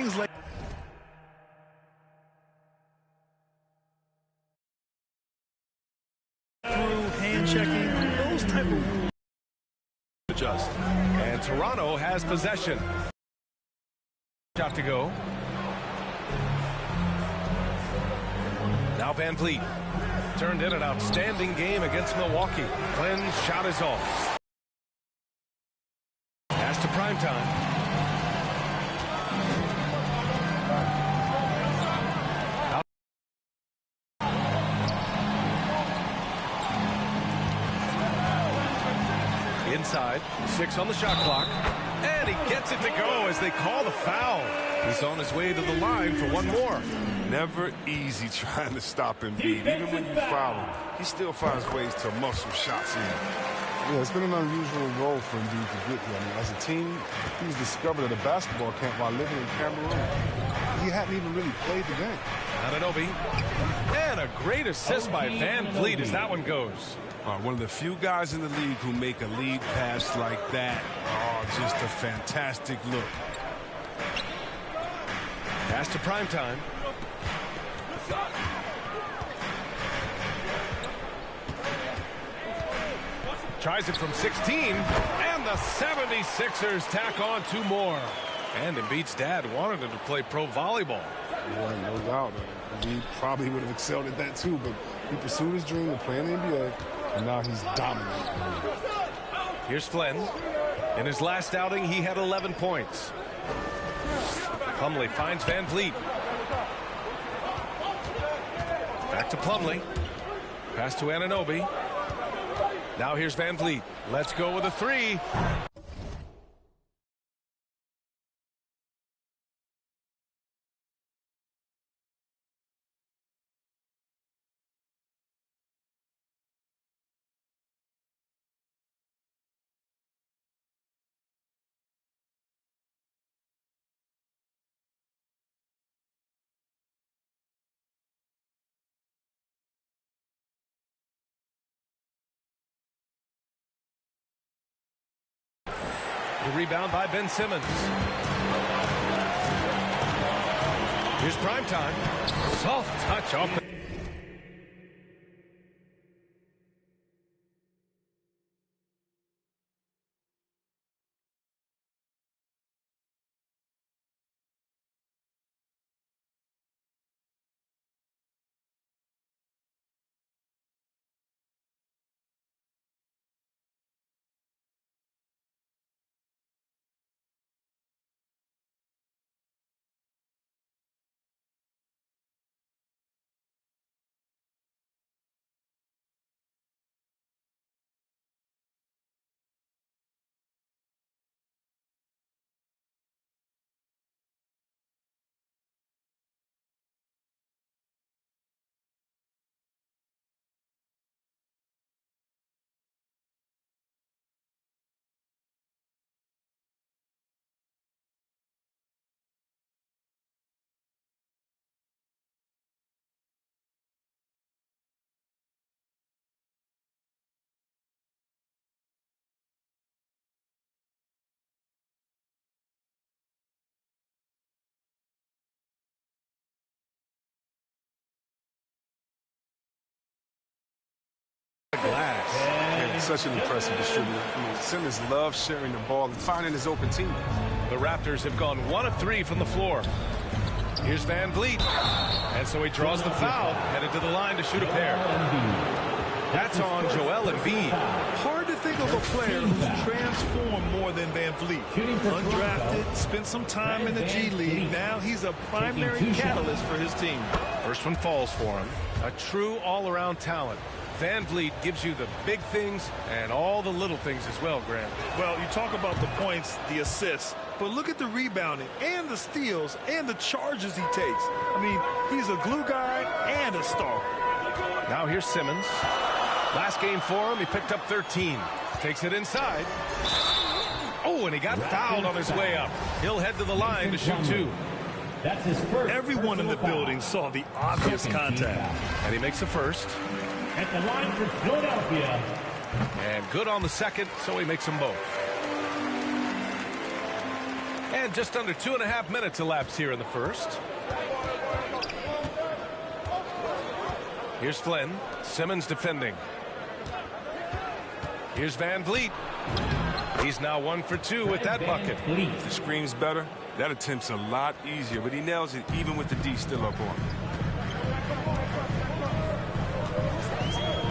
things like through hand checking, those type of rules. Adjust. And Toronto has possession. Shot to go. Now Van Vliet turned in an outstanding game against Milwaukee. Glenn's shot is off. Pass to Primetime. Inside, 6 on the shot clock, and he gets it to go as they call the foul. He's on his way to the line for one more. Never easy trying to stop Embiid. Even when you foul him, he still finds ways to muscle shots in. Yeah, it's been an unusual role for Embiid to get here. I mean, as a team, he was discovered at a basketball camp while living in Cameroon. He hadn't even really played the game. Anunoby, and a great assist by Van Vliet as that one goes. One of the few guys in the league who make a lead pass like that. Oh, just a fantastic look. Pass to Primetime. Tries it from 16, and the 76ers tack on 2 more. And Embiid's dad wanted him to play pro volleyball. Yeah, no doubt. Embiid probably would have excelled at that too, but he pursued his dream of playing in the NBA, and now he's dominant. Here's Flynn. In his last outing, he had 11 points. Plumlee finds Van Vliet. Back to Plumlee. Pass to Anunoby. Now here's Van Vliet. Let's go with a 3. The rebound by Ben Simmons. Here's Primetime. Soft touch off the... Glass. Yeah, he's such an impressive distributor. I mean, Simmons loves sharing the ball and finding his open team. The Raptors have gone 1 of 3 from the floor. Here's Van Vliet. And so he draws the foul, headed to the line to shoot a pair. That's on Joel Embiid. Hard to think of a player who's transformed more than Van Vliet. Undrafted, spent some time in the G League. Now he's a primary catalyst for his team. First one falls for him. A true all-around talent. Van Vliet gives you the big things and all the little things as well, Grant. Well, you talk about the points, the assists, but look at the rebounding and the steals and the charges he takes. I mean, he's a glue guy and a star. Now here's Simmons. Last game for him, he picked up 13. Takes it inside. Oh, and he got fouled on his way up. He'll head to the line to shoot 2. That's his first. Everyone in the building saw the obvious contact. And he makes the first. At the line for Philadelphia. And good on the second, so he makes them both. And just under 2.5 minutes elapsed here in the first. Here's Flynn. Simmons defending. Here's Van Vliet. He's now 1 for 2 with that bucket. If the screen's better, that attempt's a lot easier, but he nails it even with the D still up on him.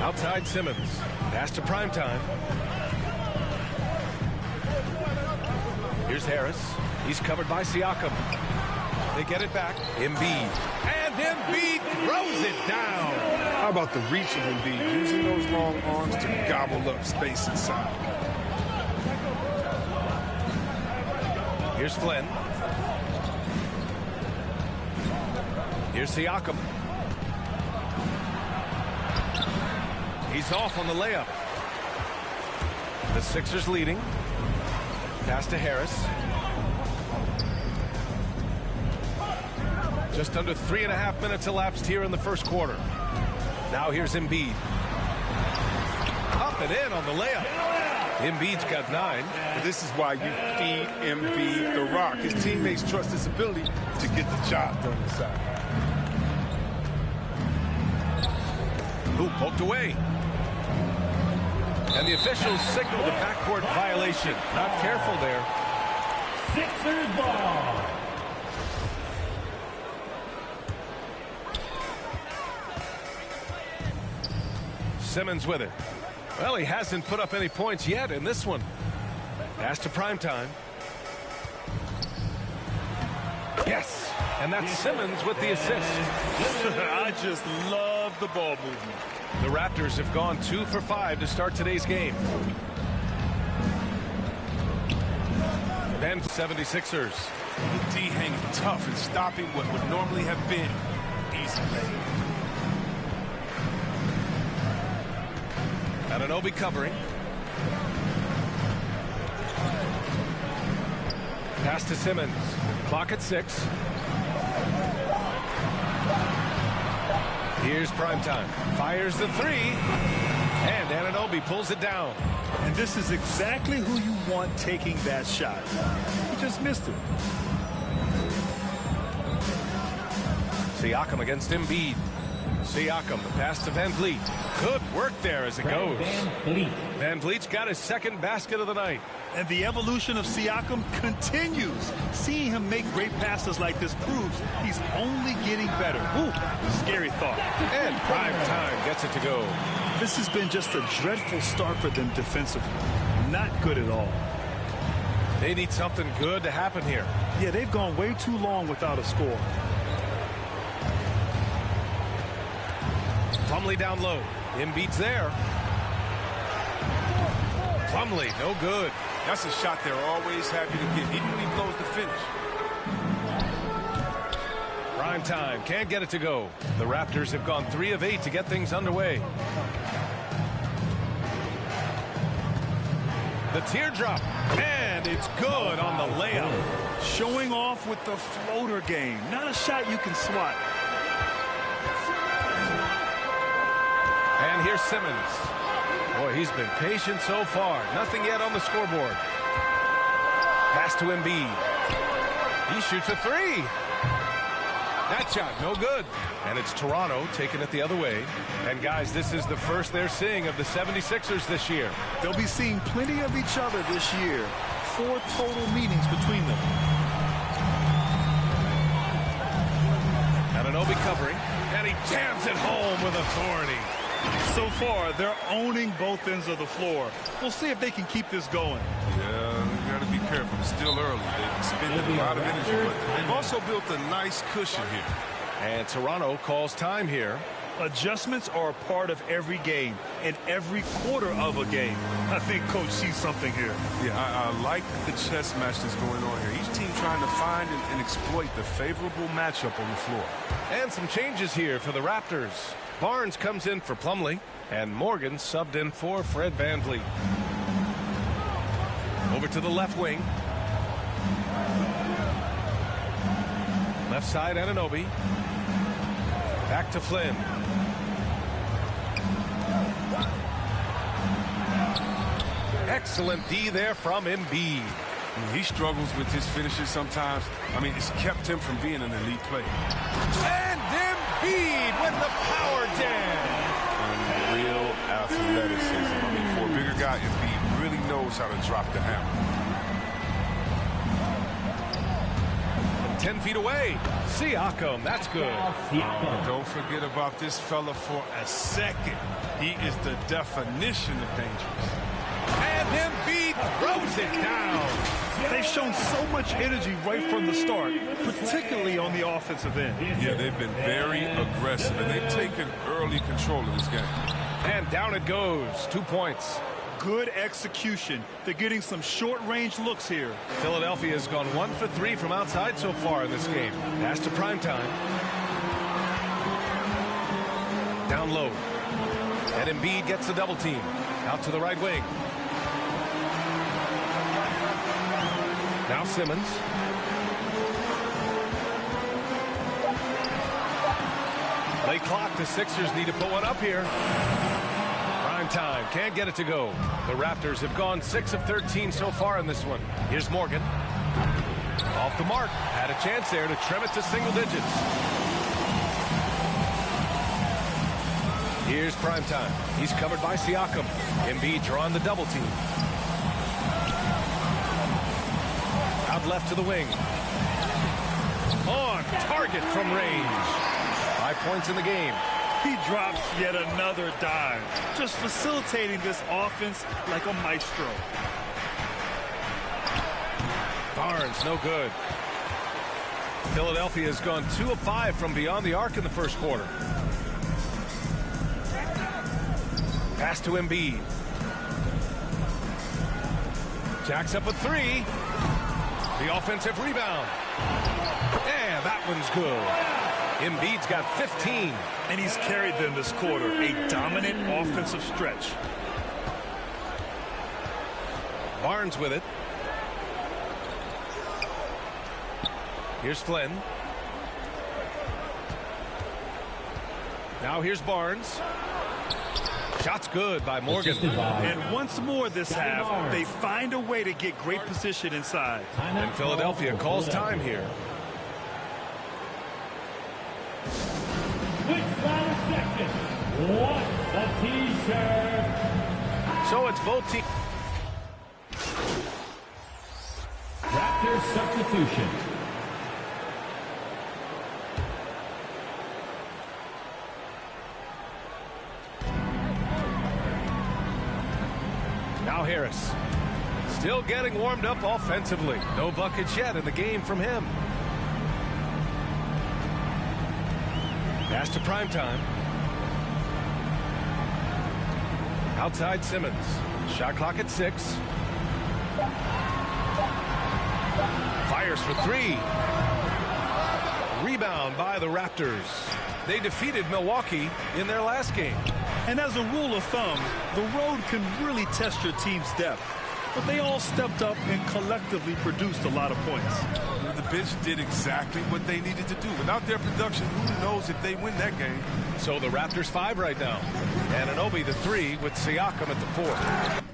Outside Simmons. Pass to Primetime. Here's Harris. He's covered by Siakam. They get it back. Embiid. And Embiid throws it down. How about the reach of Embiid, using those long arms to gobble up space inside. Here's Flynn. Here's Siakam. He's off on the layup. The Sixers leading. Pass to Harris. Just under 3.5 minutes elapsed here in the first quarter. Now here's Embiid. Up and in on the layup. Embiid's got 9. This is why you feed Embiid the rock. His teammates trust his ability to get the job done inside. Who poked away. And the officials signaled a backcourt violation. Not careful there. Sixers ball. Simmons with it. Well, he hasn't put up any points yet in this one. Pass to Primetime. Yes. And that's Simmons with the assist. I just love the ball movement. The Raptors have gone 2 for 5 to start today's game. Then 76ers. The D hanging tough and stopping what would normally have been easy lane. Anunoby covering. Pass to Simmons. Clock at 6. Here's Primetime. Fires the 3. And Anunoby pulls it down. And this is exactly who you want taking that shot. He just missed it. Siakam against Embiid. Siakam, the pass to Van Vliet. Good work there as it goes. Van Vliet's got his second basket of the night. And the evolution of Siakam continues. Seeing him make great passes like this proves he's only getting better. Ooh, scary thought. And Primetime gets it to go. This has been just a dreadful start for them defensively. Not good at all. They need something good to happen here. Yeah, they've gone way too long without a score. Plumlee down low. Embiid's there. Plumlee, no good. That's a shot they're always happy to get, even when he blows the finish. Primetime can't get it to go. The Raptors have gone 3 of 8 to get things underway. The teardrop, and it's good on the layup. Showing off with the floater game. Not a shot you can swat. And here's Simmons. Boy, he's been patient so far. Nothing yet on the scoreboard. Pass to Embiid. He shoots a 3. That shot, no good. And it's Toronto taking it the other way. And, guys, this is the first they're seeing of the 76ers this year. They'll be seeing plenty of each other this year. 4 total meetings between them. Anunoby covering. And he jams it home with authority. So far, they're owning both ends of the floor. We'll see if they can keep this going. Yeah, you got to be careful. It's still early. They've expended a lot of energy, but they've also built a nice cushion here. And Toronto calls time here. Adjustments are a part of every game and every quarter of a game. I think Coach sees something here. Yeah, I like the chess match that's going on here. Each team trying to find and exploit the favorable matchup on the floor. And some changes here for the Raptors. Barnes comes in for Plumlee, and Morgan subbed in for Fred Van Vliet. Over to the left wing. Left side, Anunoby. Back to Flynn. Excellent D there from Embiid. I mean, he struggles with his finishes sometimes. I mean, it's kept him from being an elite player. And Embiid with the power jam. Real athleticism. I mean, for a bigger guy, Embiid really knows how to drop the hammer. 10 feet away. Siakam, that's good. Don't forget about this fella for a second. He is the definition of dangerous. And Embiid throws it down. They've shown so much energy right from the start, particularly on the offensive end. Yeah, they've been very aggressive, and they've taken early control of this game. And down it goes. 2 points. Good execution. They're getting some short-range looks here. Philadelphia has gone 1 for 3 from outside so far in this game. Pass to primetime. Down low. And Embiid gets the double team. Out to the right wing. Now Simmons. Late clock. The Sixers need to put one up here. Prime time. Can't get it to go. The Raptors have gone 6 of 13 so far in this one. Here's Morgan. Off the mark. Had a chance there to trim it to single digits. Here's prime time. He's covered by Siakam. Embiid drawing the double team. Out left to the wing. On target from range. 5 points in the game. He drops yet another dive, just facilitating this offense like a maestro. Barnes, no good. Philadelphia has gone 2 of 5 from beyond the arc in the first quarter. Pass to Embiid. Jacks up a 3. The offensive rebound. Yeah, that one's good. Embiid's got 15. And he's carried them this quarter. A dominant offensive stretch. Barnes with it. Here's Flynn. Now here's Barnes. Shot's good by Morgan. And once more this half, they find a way to get great position inside. And Philadelphia calls time here. What's the T-shirt? So it's both teams. Raptors substitution. Now Harris. Still getting warmed up offensively. No buckets yet in the game from him. Pass to primetime. Outside Simmons. Shot clock at 6. Fires for 3. Rebound by the Raptors. They defeated Milwaukee in their last game. And as a rule of thumb, the road can really test your team's depth. But they all stepped up and collectively produced a lot of points. The bench did exactly what they needed to do. Without their production, who knows if they win that game. So the Raptors 5 right now. Anunoby the 3 with Siakam at the 4.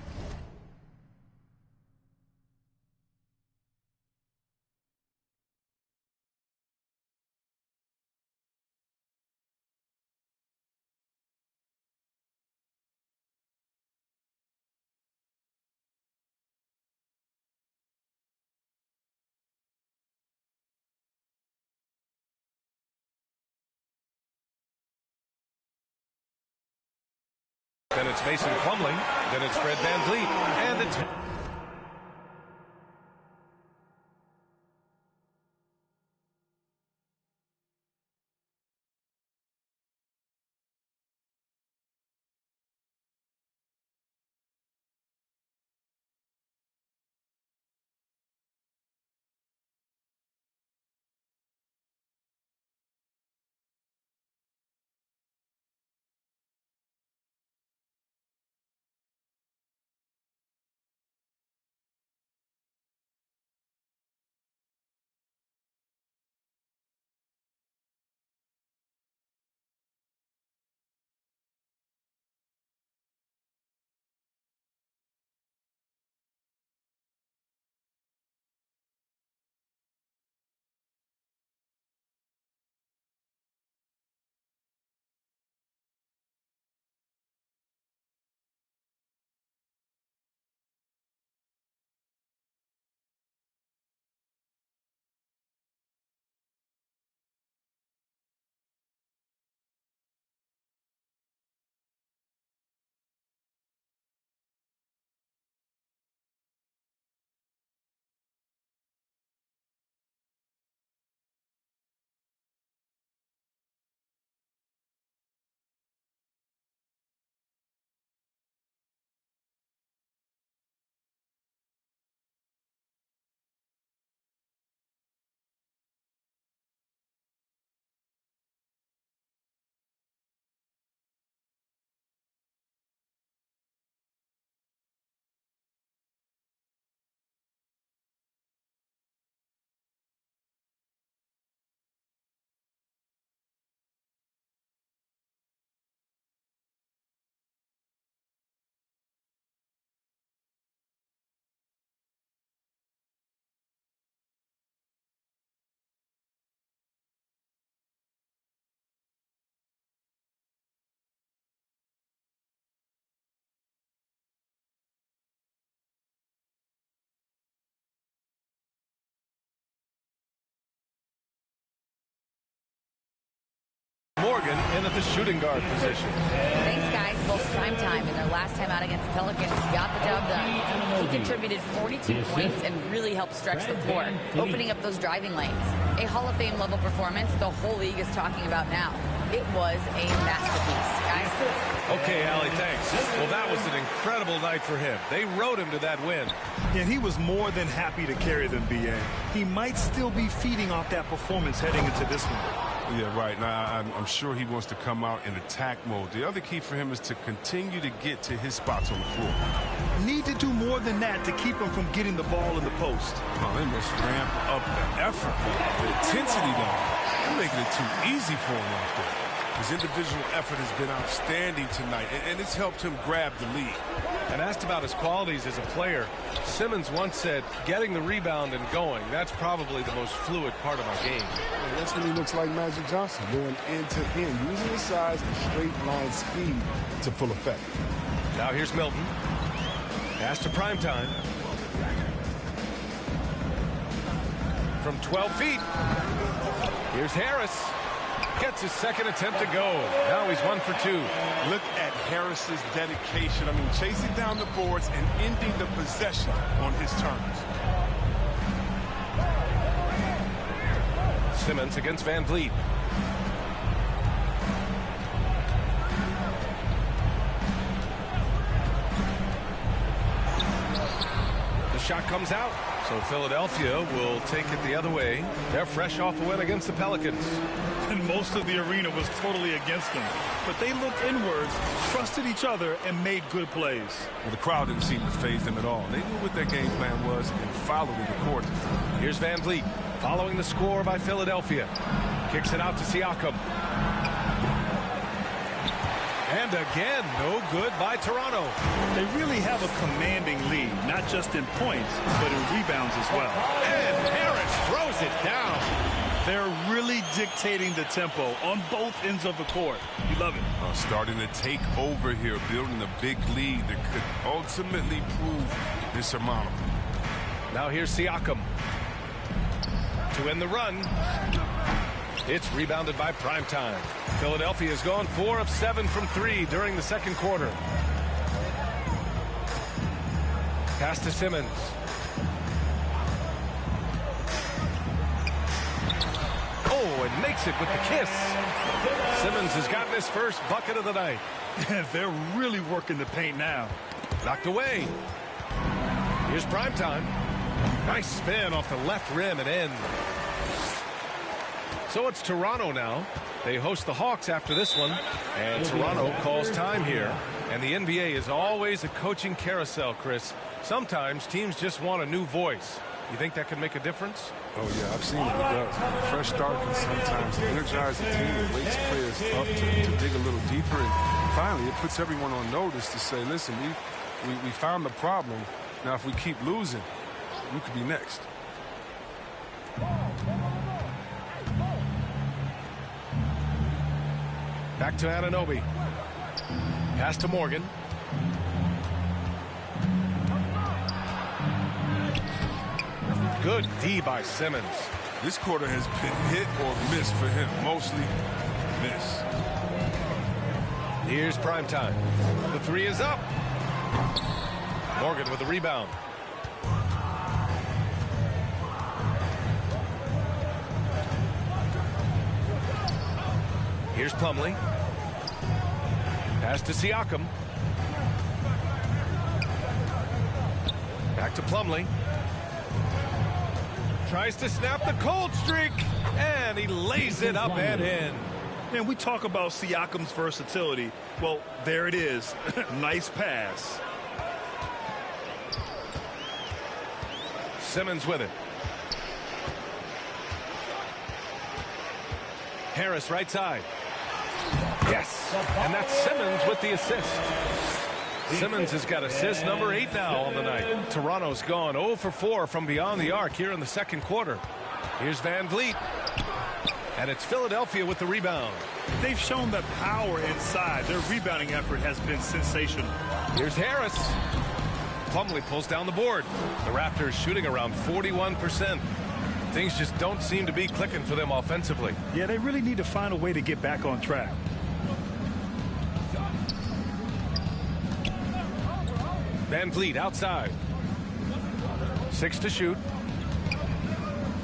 Then it's Mason Plumlee. Then it's Fred VanVleet. And it's... at the shooting guard position. Thanks, guys. Both primetime and their last time out against the Pelicans got the job done. He contributed 42 points and really helped stretch the floor, opening up those driving lanes. A Hall of Fame level performance the whole league is talking about now. It was a masterpiece, guys. Okay, Allie, thanks. Well, that was an incredible night for him. They rode him to that win. And he was more than happy to carry them, B.A. He might still be feeding off that performance heading into this one. Yeah, right. Now, I'm sure he wants to come out in attack mode. The other key for him is to continue to get to his spots on the floor. Need to do more than that to keep him from getting the ball in the post. Oh, they must ramp up the effort, the intensity down. They're making it too easy for him out there. His individual effort has been outstanding tonight, and it's helped him grab the lead. And asked about his qualities as a player, Simmons once said, getting the rebound and going, that's probably the most fluid part of my game. And that's when he looks like Magic Johnson, going end to end, using his size and straight line speed to full effect. Now here's Milton. Pass to Primetime. From 12 feet. Here's Harris. Gets his second attempt to go. Now he's 1 for 2. Look at Harris's dedication. I mean, chasing down the boards and ending the possession on his terms. Simmons against Van Vliet. The shot comes out. So Philadelphia will take it the other way. They're fresh off a win against the Pelicans. And most of the arena was totally against them. But they looked inwards, trusted each other, and made good plays. Well, the crowd didn't seem to faze them at all. They knew what their game plan was and followed it accordingly. Here's Van Vliet following the score by Philadelphia. Kicks it out to Siakam. And again, no good by Toronto. They really have a commanding lead, not just in points, but in rebounds as well. And Harris throws it down. They're really dictating the tempo on both ends of the court. You love it. Starting to take over here, building a big lead that could ultimately prove insurmountable. Now here's Siakam. To end the run. It's rebounded by Primetime. Philadelphia has gone 4 of 7 from 3 during the second quarter. Pass to Simmons. Oh, and makes it with the kiss. Simmons has gotten his first bucket of the night. They're really working the paint now. Knocked away. Here's Primetime. Nice spin off the left rim and in. So it's Toronto now. They host the Hawks after this one. And Toronto calls time here. And the NBA is always a coaching carousel, Chris. Sometimes teams just want a new voice. You think that could make a difference? Oh, yeah, I've seen it. It does. A fresh start can sometimes energize the team and wakes players up to dig a little deeper. And finally, it puts everyone on notice to say, listen, we found the problem. Now, if we keep losing, we could be next. Back to Anunoby. Pass to Morgan. Good D by Simmons. This quarter has been hit or miss for him. Mostly miss. Here's Primetime. The three is up. Morgan with the rebound. Here's Plumlee. Pass to Siakam. Back to Plumlee. Tries to snap the cold streak, and he lays it up and in. Man, we talk about Siakam's versatility. Well, there it is. Nice pass. Simmons with it. Harris right side. Yes, and that's Simmons with the assist. Simmons has got assist number 8 now on the night. Toronto's gone 0 for 4 from beyond the arc here in the second quarter. Here's Van Vliet. And it's Philadelphia with the rebound. They've shown that power inside. Their rebounding effort has been sensational. Here's Harris. Plumlee pulls down the board. The Raptors shooting around 41%. Things just don't seem to be clicking for them offensively. Yeah, they really need to find a way to get back on track. Van Vliet outside. 6 to shoot.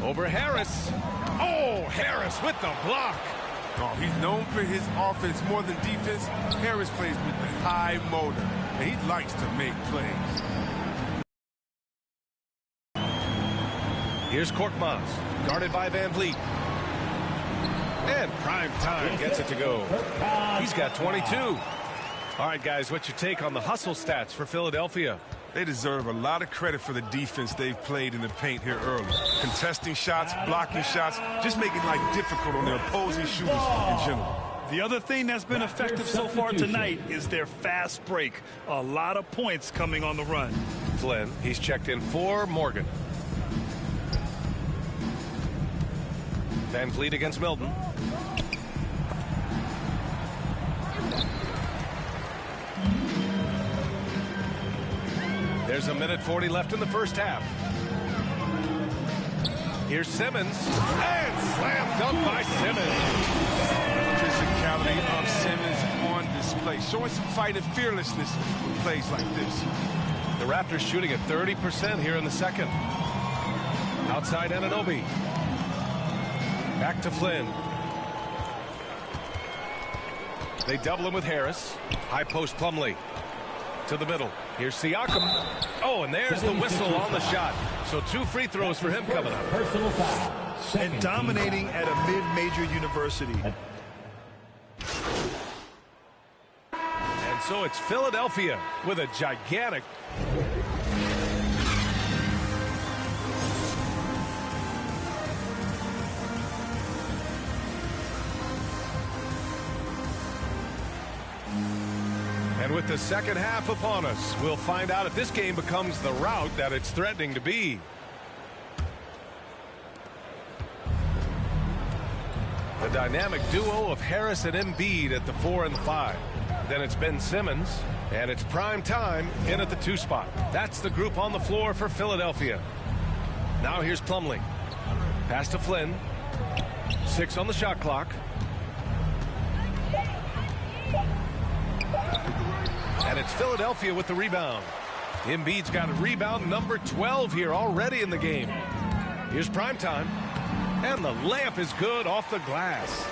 Over Harris. Oh, Harris with the block. Oh, he's known for his offense more than defense. Harris plays with the high motor, and he likes to make plays. Here's Korkmaz, guarded by Van Vliet. And Prime Time gets it to go. He's got 22. All right, guys, what's your take on the hustle stats for Philadelphia? They deserve a lot of credit for the defense they've played in the paint here early. Contesting shots, blocking shots, just making life difficult on their opposing shooters in general. The other thing that's been effective so far tonight is their fast break. A lot of points coming on the run. Flynn, he's checked in for Morgan. Van Vliet against Milton. There's a minute 40 left in the first half. Here's Simmons. And slam dunk by Simmons. Physicality of Simmons on display. Showing some fight and fearlessness with plays like this. The Raptors shooting at 30% here in the second. Outside Anunoby. Back to Flynn. They double him with Harris. High post Plumlee. To the middle. Here's Siakam. Oh, and there's the whistle on the shot. So 2 free throws for him coming up. Personal foul. And dominating at a mid-major university. And so it's Philadelphia with a gigantic... And with the second half upon us, we'll find out if this game becomes the rout that it's threatening to be. The dynamic duo of Harris and Embiid at the 4 and 5. Then it's Ben Simmons, and it's Prime Time in at the 2 spot. That's the group on the floor for Philadelphia. Now here's Plumlee. Pass to Flynn. 6 on the shot clock. And it's Philadelphia with the rebound. Embiid's got a rebound number 12 here already in the game. Here's Prime Time. And the layup is good off the glass.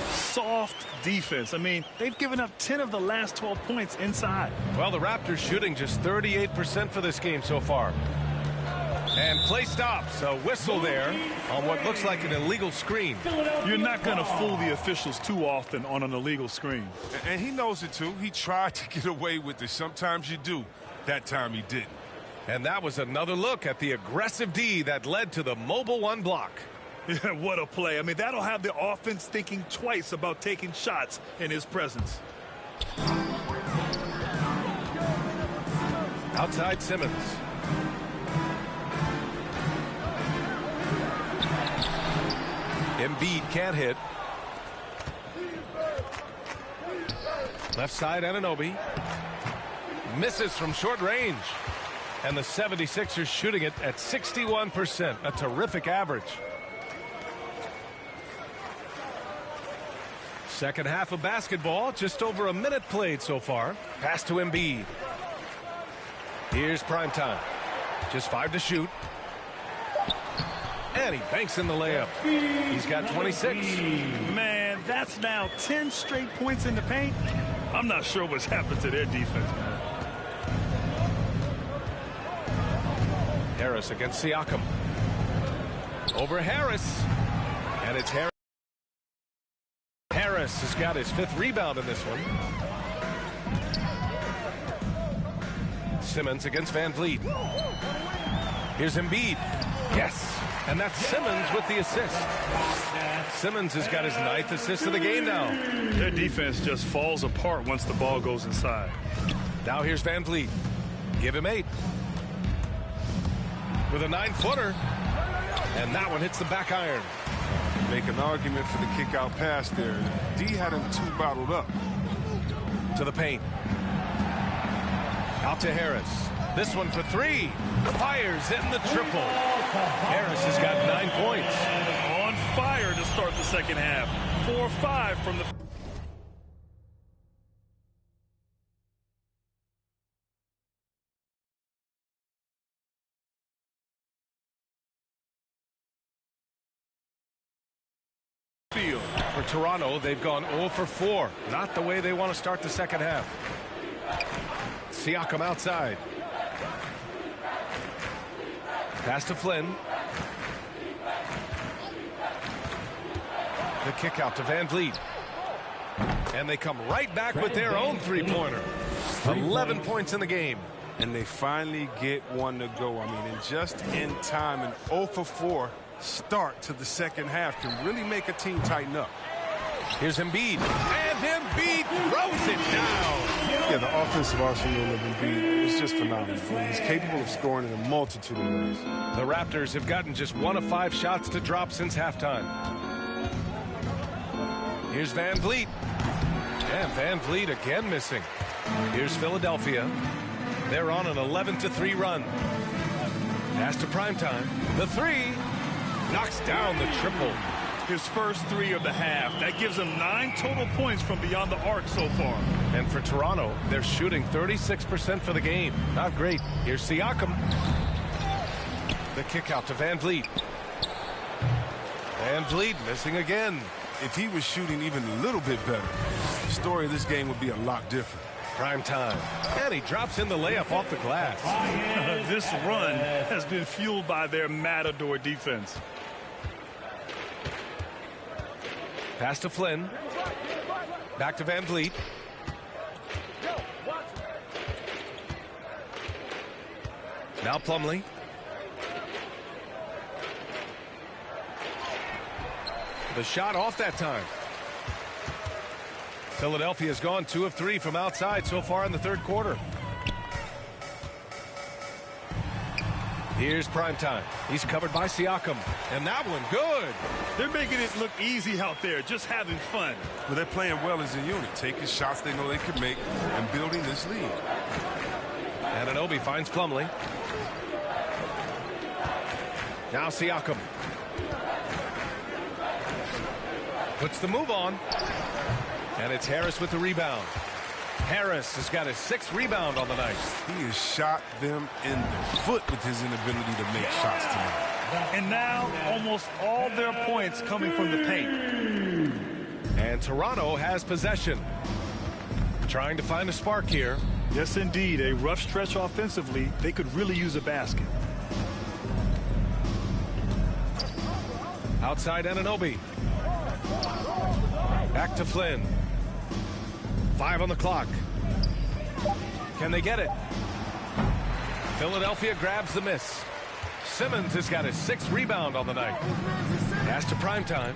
Soft defense. I mean, they've given up 10 of the last 12 points inside. Well, the Raptors shooting just 38% for this game so far. And play stops. A whistle there on what looks like an illegal screen. You're not going to fool the officials too often on an illegal screen. And he knows it, too. He tried to get away with it. Sometimes you do. That time he didn't. And that was another look at the aggressive D that led to the mobile 1 block. Yeah, what a play. I mean, that'll have the offense thinking twice about taking shots in his presence. Outside Simmons. Embiid can't hit. Left side Anunoby. Misses from short range. And the 76ers shooting it at 61%. A terrific average. Second half of basketball. Just over a minute played so far. Pass to Embiid. Here's Prime Time. Just 5 to shoot. And he banks in the layup. He's got 26. Man, that's now 10 straight points in the paint. I'm not sure what's happened to their defense, man. Harris against Siakam. Over Harris. And it's Harris. Harris has got his 5th rebound in this one. Simmons against Van Vliet. Here's Embiid. Yes. And that's Simmons with the assist. Simmons has got his 9th assist of the game now. Their defense just falls apart once the ball goes inside. Now here's Van Vliet. Give him 8. With a 9-footer. And that one hits the back iron. Make an argument for the kick-out pass there. D had him 2 bottled up. To the paint. Out to Harris. This one for 3. Fires in the triple. Harris has got 9 points. On fire to start the second half. 4-5 from the... field. For Toronto, they've gone 0 for 4. Not the way they want to start the second half. Siakam outside. Pass to Flynn. The kick out to Van Vliet. And they come right back with their own three-pointer. 11 points in the game. And they finally get one to go. I mean, and just in time, an 0 for 4 start to the second half can really make a team tighten up. Here's Embiid. And Embiid throws it down. Yeah, the offensive arsenal of Embiid is just phenomenal. He's capable of scoring in a multitude of ways. The Raptors have gotten just 1 of 5 shots to drop since halftime. Here's Van Vliet. And Van Vliet again missing. Here's Philadelphia. They're on an 11-3 run. Pass to Primetime. The three knocks down the triple. His first 3 of the half. That gives him 9 total points from beyond the arc so far. And for Toronto, they're shooting 36% for the game. Not great. Here's Siakam. The kick out to Van Vliet. Van Vliet missing again. If he was shooting even a little bit better, the story of this game would be a lot different. Prime time. And he drops in the layup off the glass. This run has been fueled by their Matador defense. Pass to Flynn. Back to Van Vliet. Now Plumlee. The shot off that time. Philadelphia's gone 2 of 3 from outside so far in the third quarter. Here's Primetime. He's covered by Siakam. And that one good. They're making it look easy out there, just having fun. Well, they're playing well as a unit, taking shots they know they can make and building this lead. Anunoby finds Plumlee. Now Siakam. Puts the move on. And it's Harris with the rebound. Harris has got his 6th rebound on the night. He has shot them in the foot with his inability to make shots tonight. And now almost all their points coming from the paint. And Toronto has possession. Trying to find a spark here. Yes, indeed. A rough stretch offensively. They could really use a basket. Outside Anunoby. Back to Flynn. 5 on the clock. Can they get it? Philadelphia grabs the miss. Simmons has got his 6th rebound on the night. Pass to Primetime.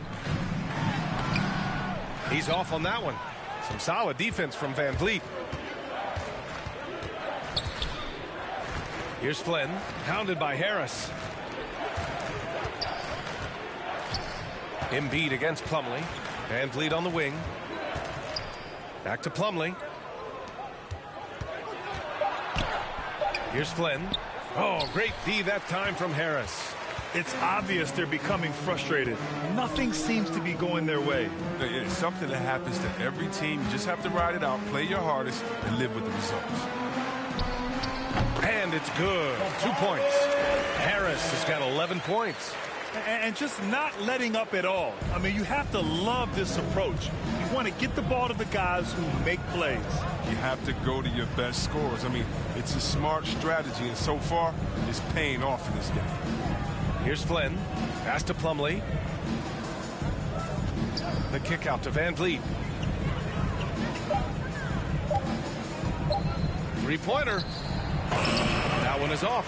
He's off on that one. Some solid defense from Van Vliet. Here's Flynn, pounded by Harris. Embiid against Plumlee. Van Vliet on the wing. Back to Plumlee. Here's Flynn. Oh, great D that time from Harris. It's obvious they're becoming frustrated. Nothing seems to be going their way. It's something that happens to every team. You just have to ride it out, play your hardest, and live with the results. And it's good. 2 points. Harris has got 11 points. And just not letting up at all. I mean, you have to love this approach. You want to get the ball to the guys who make plays. You have to go to your best scorers. I mean, it's a smart strategy, and so far, it's paying off in this game. Here's Flynn. Pass to Plumlee. The kick out to Van Vliet. 3-pointer. That one is off.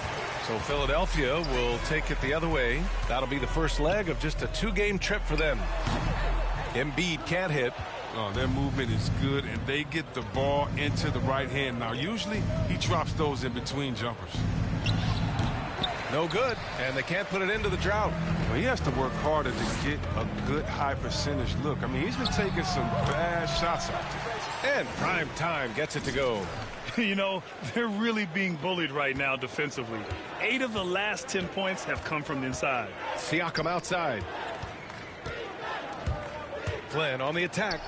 So Philadelphia will take it the other way. That'll be the first leg of just a 2-game trip for them. Embiid can't hit. Oh, their movement is good, and they get the ball into the right hand. Now, usually he drops those in between jumpers. No good, and they can't put it into the drought. Well, he has to work harder to get a good high percentage look. I mean, he's been taking some bad shots out there. And Primetime gets it to go. You know, they're really being bullied right now defensively. 8 of the last 10 points have come from inside. Siakam outside. Flynn on the attack.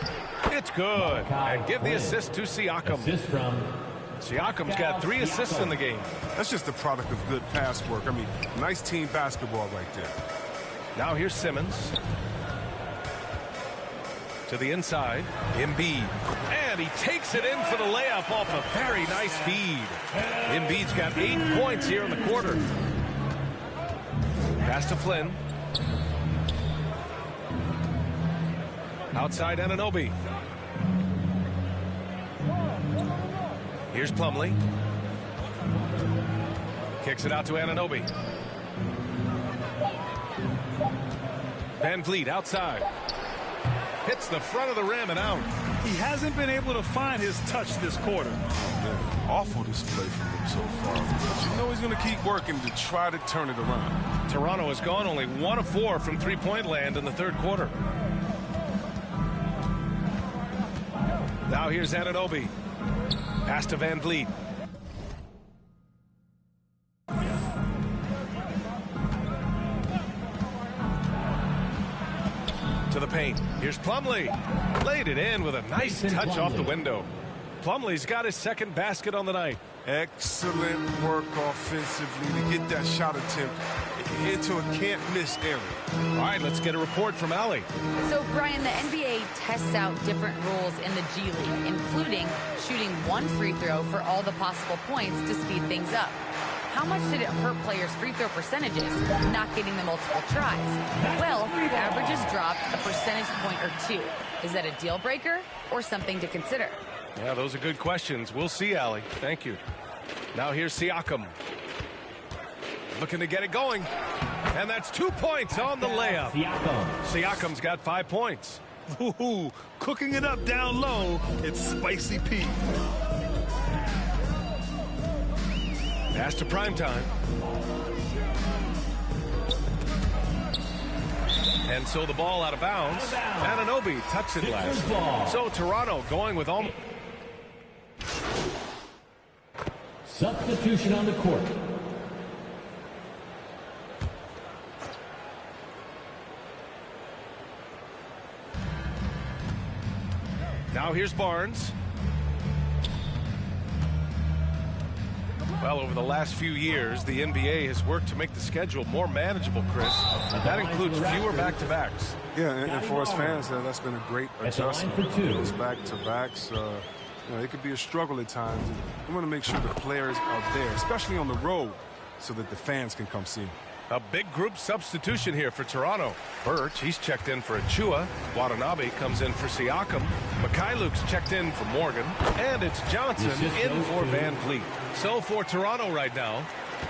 It's good. And give the assist to Siakam. Assist from Siakam's got 3 assists in the game. That's just the product of good pass work. I mean, nice team basketball right there. Now here's Simmons. To the inside, Embiid. And he takes it in for the layup off a very nice feed. Embiid's got 8 points here in the quarter. Pass to Flynn. Outside Anunoby. Here's Plumlee. Kicks it out to Anunoby. Van Vliet outside. Hits the front of the rim and out. He hasn't been able to find his touch this quarter. Man, awful display from him so far. But you know he's going to keep working to try to turn it around. Toronto has gone only 1 of 4 from three-point land in the third quarter. Now here's Anunoby. Pass to Van Vliet. To the paint. Here's Plumlee. Laid it in with a nice touch off the window. Plumlee's got his second basket on the night. Excellent work offensively to get that shot attempt into a can't-miss area. All right, let's get a report from Allie. So, Brian, the NBA tests out different rules in the G League, including shooting 1 free throw for all the possible points to speed things up. How much did it hurt players' free throw percentages not getting the multiple tries? Well, averages dropped a percentage point or 2. Is that a deal breaker or something to consider? Yeah, those are good questions. We'll see, Allie. Thank you. Now here's Siakam. Looking to get it going. And that's 2 points on the layup. Siakam's got 5 points. Ooh, cooking it up down low, it's Spicy Pete. Pass to Primetime. And so the ball out of bounds. Anunoby touched it last. So Toronto going with all... Substitution on the court. Now here's Barnes. Well, over the last few years, the NBA has worked to make the schedule more manageable, Chris. That includes fewer back-to-backs. Yeah, and for us fans, that's been a great adjustment. Those back-to-backs, you know, it could be a struggle at times. We want to make sure the players are there, especially on the road, so that the fans can come see them. A big group substitution here for Toronto. Birch, he's checked in for Achua. Watanabe comes in for Siakam. Mikhailuk's checked in for Morgan. And it's Johnson in for Van Vliet. So for Toronto right now,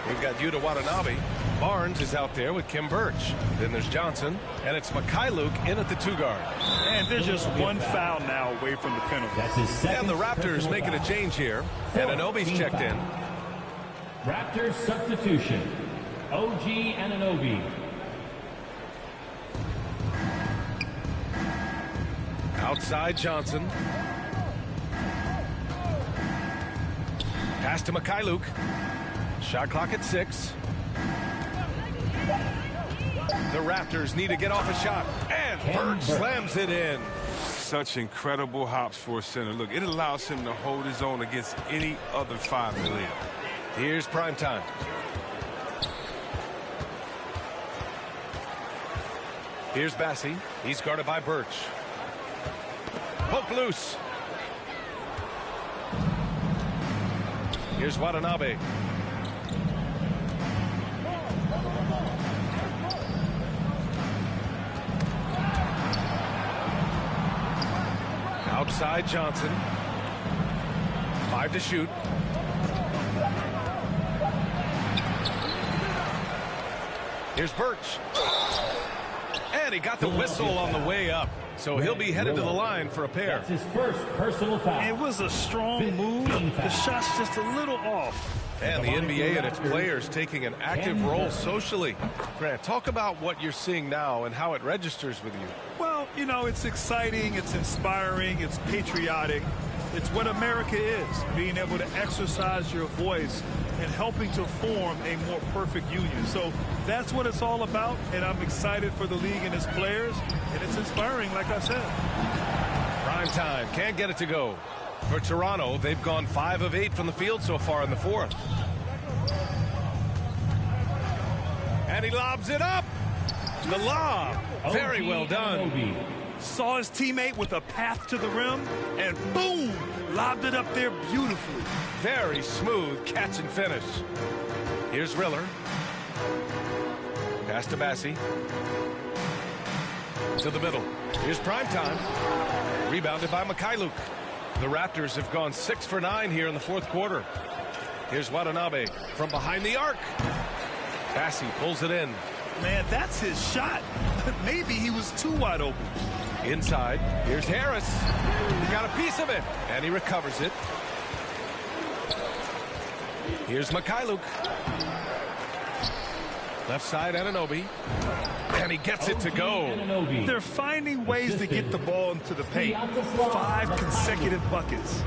we've got Yuta Watanabe. Barnes is out there with Kim Birch. Then there's Johnson. And it's Mikhailuk in at the 2-guard. And there's just one foul now away from the penalty. That's his second. And the Raptors making a change here. Anunoby's checked in. Raptors substitution. OG Anunoby. Outside Johnson. Pass to Mikhailuk. Shot clock at 6. The Raptors need to get off a shot. And Birch slams it in. Such incredible hops for a center. Look, it allows him to hold his own against any other 5 in the league. Here's Primetime. Here's Bassi. He's guarded by Birch. Poke loose. Here's Watanabe. Outside Johnson. 5 to shoot. Here's Birch. And he got the whistle on the way up. So he'll be headed to the line for a pair. That's his first personal foul. It was a strong move. The shot's just a little off. And the NBA and its players taking an active role socially. Grant, talk about what you're seeing now and how it registers with you. Well, you know, it's exciting, it's inspiring, it's patriotic. It's what America is, being able to exercise your voice and helping to form a more perfect union. So that's what it's all about, and I'm excited for the league and its players, and it's inspiring, like I said. Prime time, can't get it to go. For Toronto, they've gone 5 of 8 from the field so far in the 4th. And he lobs it up. The lob, very well done. saw his teammate with a path to the rim, and boom, lobbed it up there beautifully. Very smooth catch and finish. Here's Riller. Pass to Bassi. To the middle. Here's Primetime. Rebounded by Mikhailuk. The Raptors have gone 6 for 9 here in the fourth quarter. Here's Watanabe from behind the arc. Bassi pulls it in. Man, that's his shot. Maybe he was too wide open. Inside, here's Harris. He got a piece of it, and he recovers it. Here's Mikhailuk. Left side, Anunoby. And he gets it to go. They're finding ways to get the ball into the paint. 5 consecutive buckets.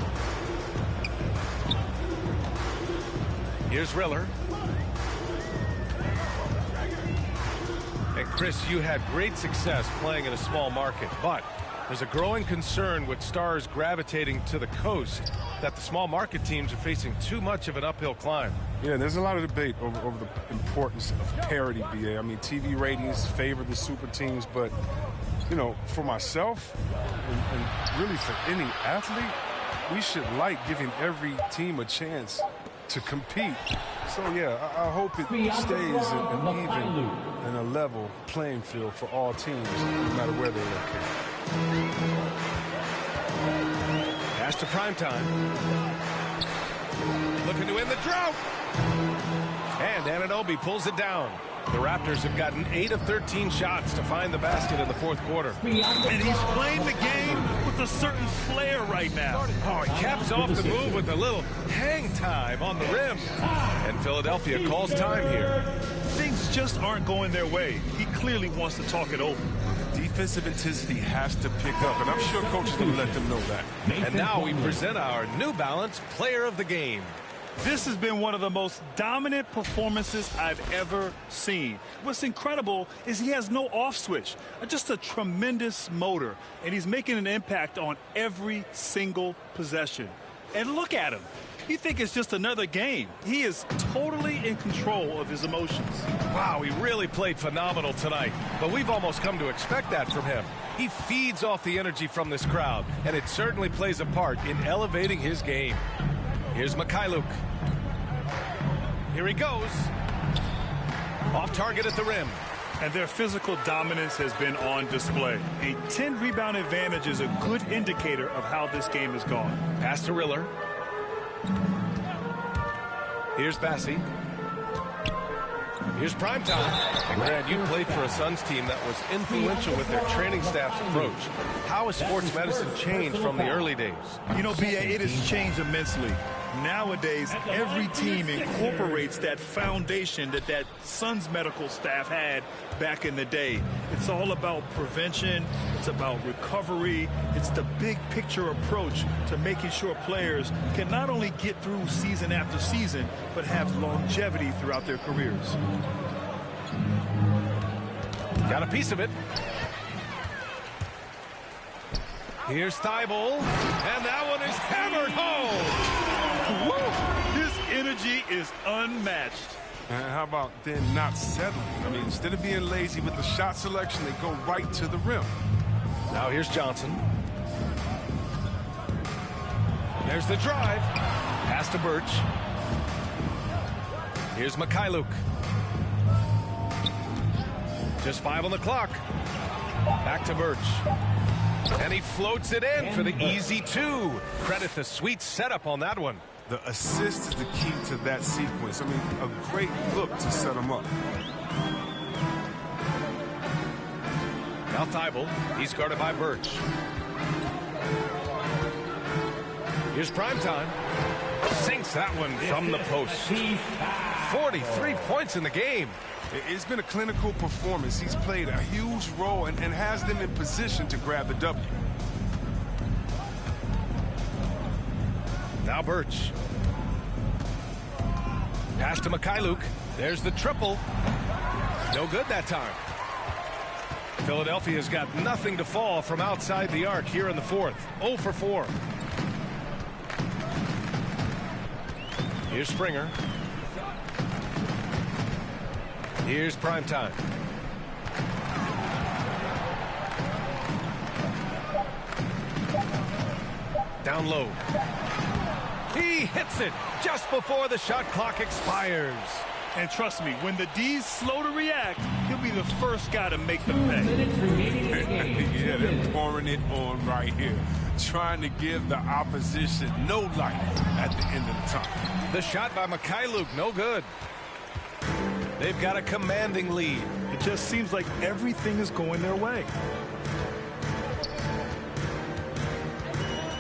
Here's Riller. And Chris, you had great success playing in a small market, but there's a growing concern with stars gravitating to the coast that the small market teams are facing too much of an uphill climb. Yeah, there's a lot of debate over the importance of parity, BA. I mean, TV ratings favor the super teams, but, you know, for myself and really for any athlete, we should like giving every team a chance to compete. So, yeah, I hope it stays an even and a level playing field for all teams, no matter where they're located. Pass to Primetime. Looking to end the drought. And Anunoby pulls it down. The Raptors have gotten 8 of 13 shots to find the basket in the fourth quarter. And he's playing the game with a certain flair right now. Oh, he caps off the move with a little hang time on the rim. And Philadelphia calls time here. Things just aren't going their way. He clearly wants to talk it over. Defensive intensity has to pick up, and I'm sure Coach is going to let them know that. And now we present our New Balance Player of the Game. This has been one of the most dominant performances I've ever seen. What's incredible is he has no off switch, just a tremendous motor, and he's making an impact on every single possession. And look at him. You think it's just another game. He is totally in control of his emotions. Wow, he really played phenomenal tonight, but we've almost come to expect that from him. He feeds off the energy from this crowd, and it certainly plays a part in elevating his game. Here's Mikhailuk. Here he goes. Off target at the rim. And their physical dominance has been on display. A 10-rebound advantage is a good indicator of how this game has gone. Pass to Riller. Here's Bassi. Here's Primetime. Brad, you played for a Suns team that was influential with their training staff's approach. How has sports medicine changed from the early days? You know, BA, it has changed immensely. Nowadays, every team incorporates that foundation that Suns medical staff had back in the day. It's all about prevention. It's about recovery. It's the big picture approach to making sure players can not only get through season after season, but have longevity throughout their careers. Got a piece of it. Here's Thibault, and that one is hammered home. Woo! His energy is unmatched. And how about then not settling? I mean, instead of being lazy with the shot selection, they go right to the rim. Now here's Johnson. There's the drive. Pass to Birch. Here's Mikhailuk. Just 5 on the clock. Back to Birch. And he floats it in for the easy 2. Credit the sweet setup on that one. The assist is the key to that sequence. I mean, a great look to set him up. Now Thibault. He's guarded by Birch. Here's Primetime. Sinks that one from the post. 43 points in the game. It's been a clinical performance. He's played a huge role and has them in position to grab the W. Now Birch. Pass to Mikhailuk. There's the triple. No good that time. Philadelphia's got nothing to fall from outside the arc here in the fourth. 0 for 4. Here's Springer. Here's Primetime. Down low. He hits it just before the shot clock expires. And trust me, when the D's slow to react, he'll be the first guy to make the pay. Yeah, they're pouring it on right here. Trying to give the opposition no life at the end of the time. The shot by Mykhailiuk, no good. They've got a commanding lead. It just seems like everything is going their way.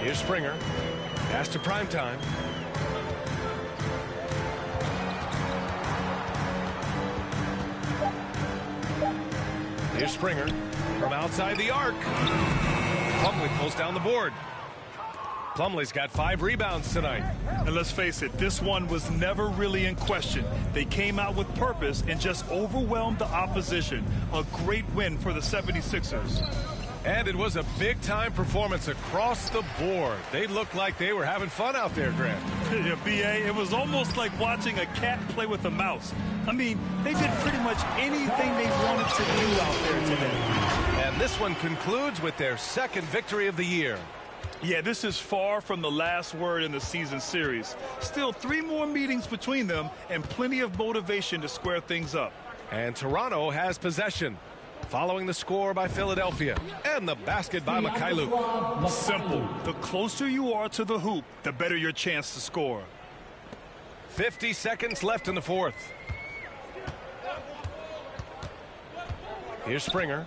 Here's Springer. Pass to Primetime. Here's Springer from outside the arc. Plumlee pulls down the board. Plumlee's got 5 rebounds tonight. And let's face it, this one was never really in question. They came out with purpose and just overwhelmed the opposition. A great win for the 76ers. And it was a big-time performance across the board. They looked like they were having fun out there, Grant. Yeah, B.A., it was almost like watching a cat play with a mouse. I mean, they did pretty much anything they wanted to do out there today. And this one concludes with their second victory of the year. Yeah, this is far from the last word in the season series. Still 3 more meetings between them and plenty of motivation to square things up. And Toronto has possession, following the score by Philadelphia and the basket by Mykhailiuk. Simple. The closer you are to the hoop, the better your chance to score. 50 seconds left in the fourth. Here's Springer.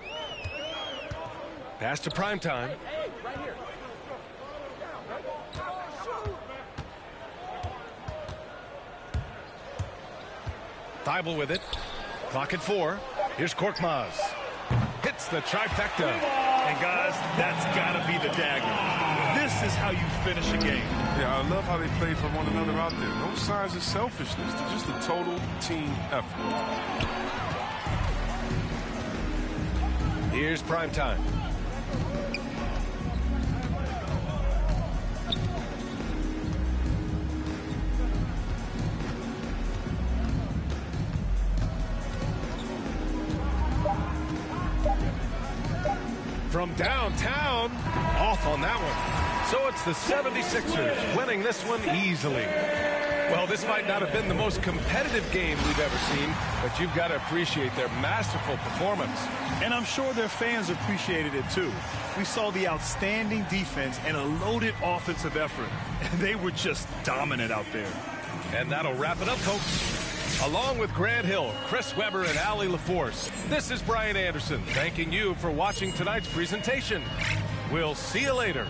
Pass to Primetime. Thibault with it. Clock at 4. Here's Korkmaz. Hits the trifecta. And guys, that's got to be the dagger. This is how you finish a game. Yeah, I love how they play for one another out there. No signs of selfishness. They're just a total team effort. Here's Primetime. From downtown, off on that one. So it's the 76ers winning this one easily. Well, this might not have been the most competitive game we've ever seen, but you've got to appreciate their masterful performance. And I'm sure their fans appreciated it too. We saw the outstanding defense and a loaded offensive effort. And they were just dominant out there. And that'll wrap it up, folks. Along with Grant Hill, Chris Webber, and Allie LaForce, this is Brian Anderson thanking you for watching tonight's presentation. We'll see you later.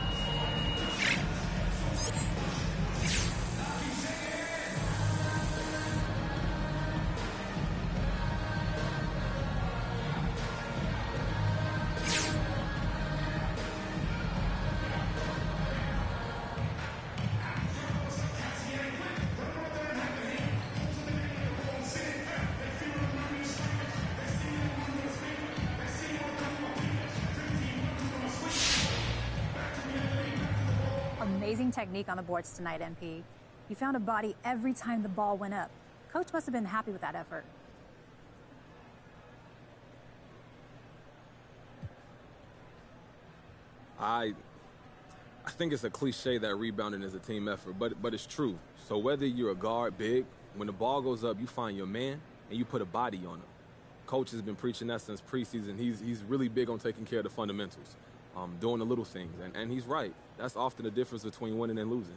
Amazing technique on the boards tonight, MP. You found a body every time the ball went up. Coach must have been happy with that effort. I think it's a cliche that rebounding is a team effort, but it's true. So whether you're a guard, big, when the ball goes up, you find your man and you put a body on him. Coach has been preaching that since preseason. He's really big on taking care of the fundamentals, doing the little things, and he's right. That's often the difference between winning and losing.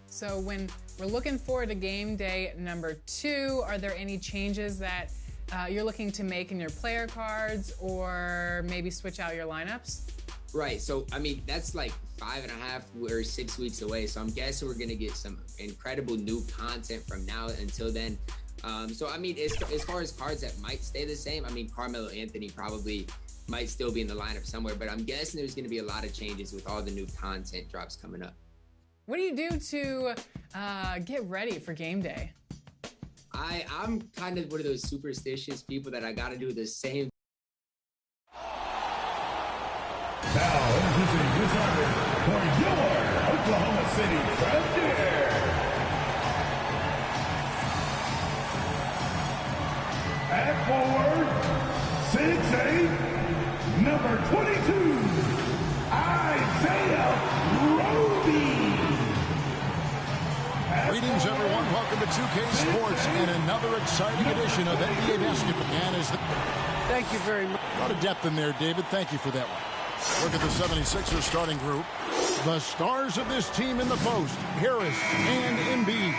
So when we're looking forward to game day number 2, are there any changes that you're looking to make in your player cards, or maybe switch out your lineups? Right. So, I mean, that's like 5.5 or 6 weeks away. So I'm guessing we're going to get some incredible new content from now until then. So, I mean, as far as cards that might stay the same, I mean, Carmelo Anthony probably might still be in the lineup somewhere, but I'm guessing there's going to be a lot of changes with all the new content drops coming up. What do you do to get ready for game day? I'm kind of one of those superstitious people that I got to do the same. Now introducing his opponent for your Oklahoma City Thunder. At forward, 6'8", number 22, Isaiah Roby. Greetings, everyone. Welcome to 2K Sports and another exciting edition of NBA basketball. Thank you very much. A lot of depth in there, David. Thank you for that one. Look at the 76ers starting group. The stars of this team in the post, Harris and Embiid.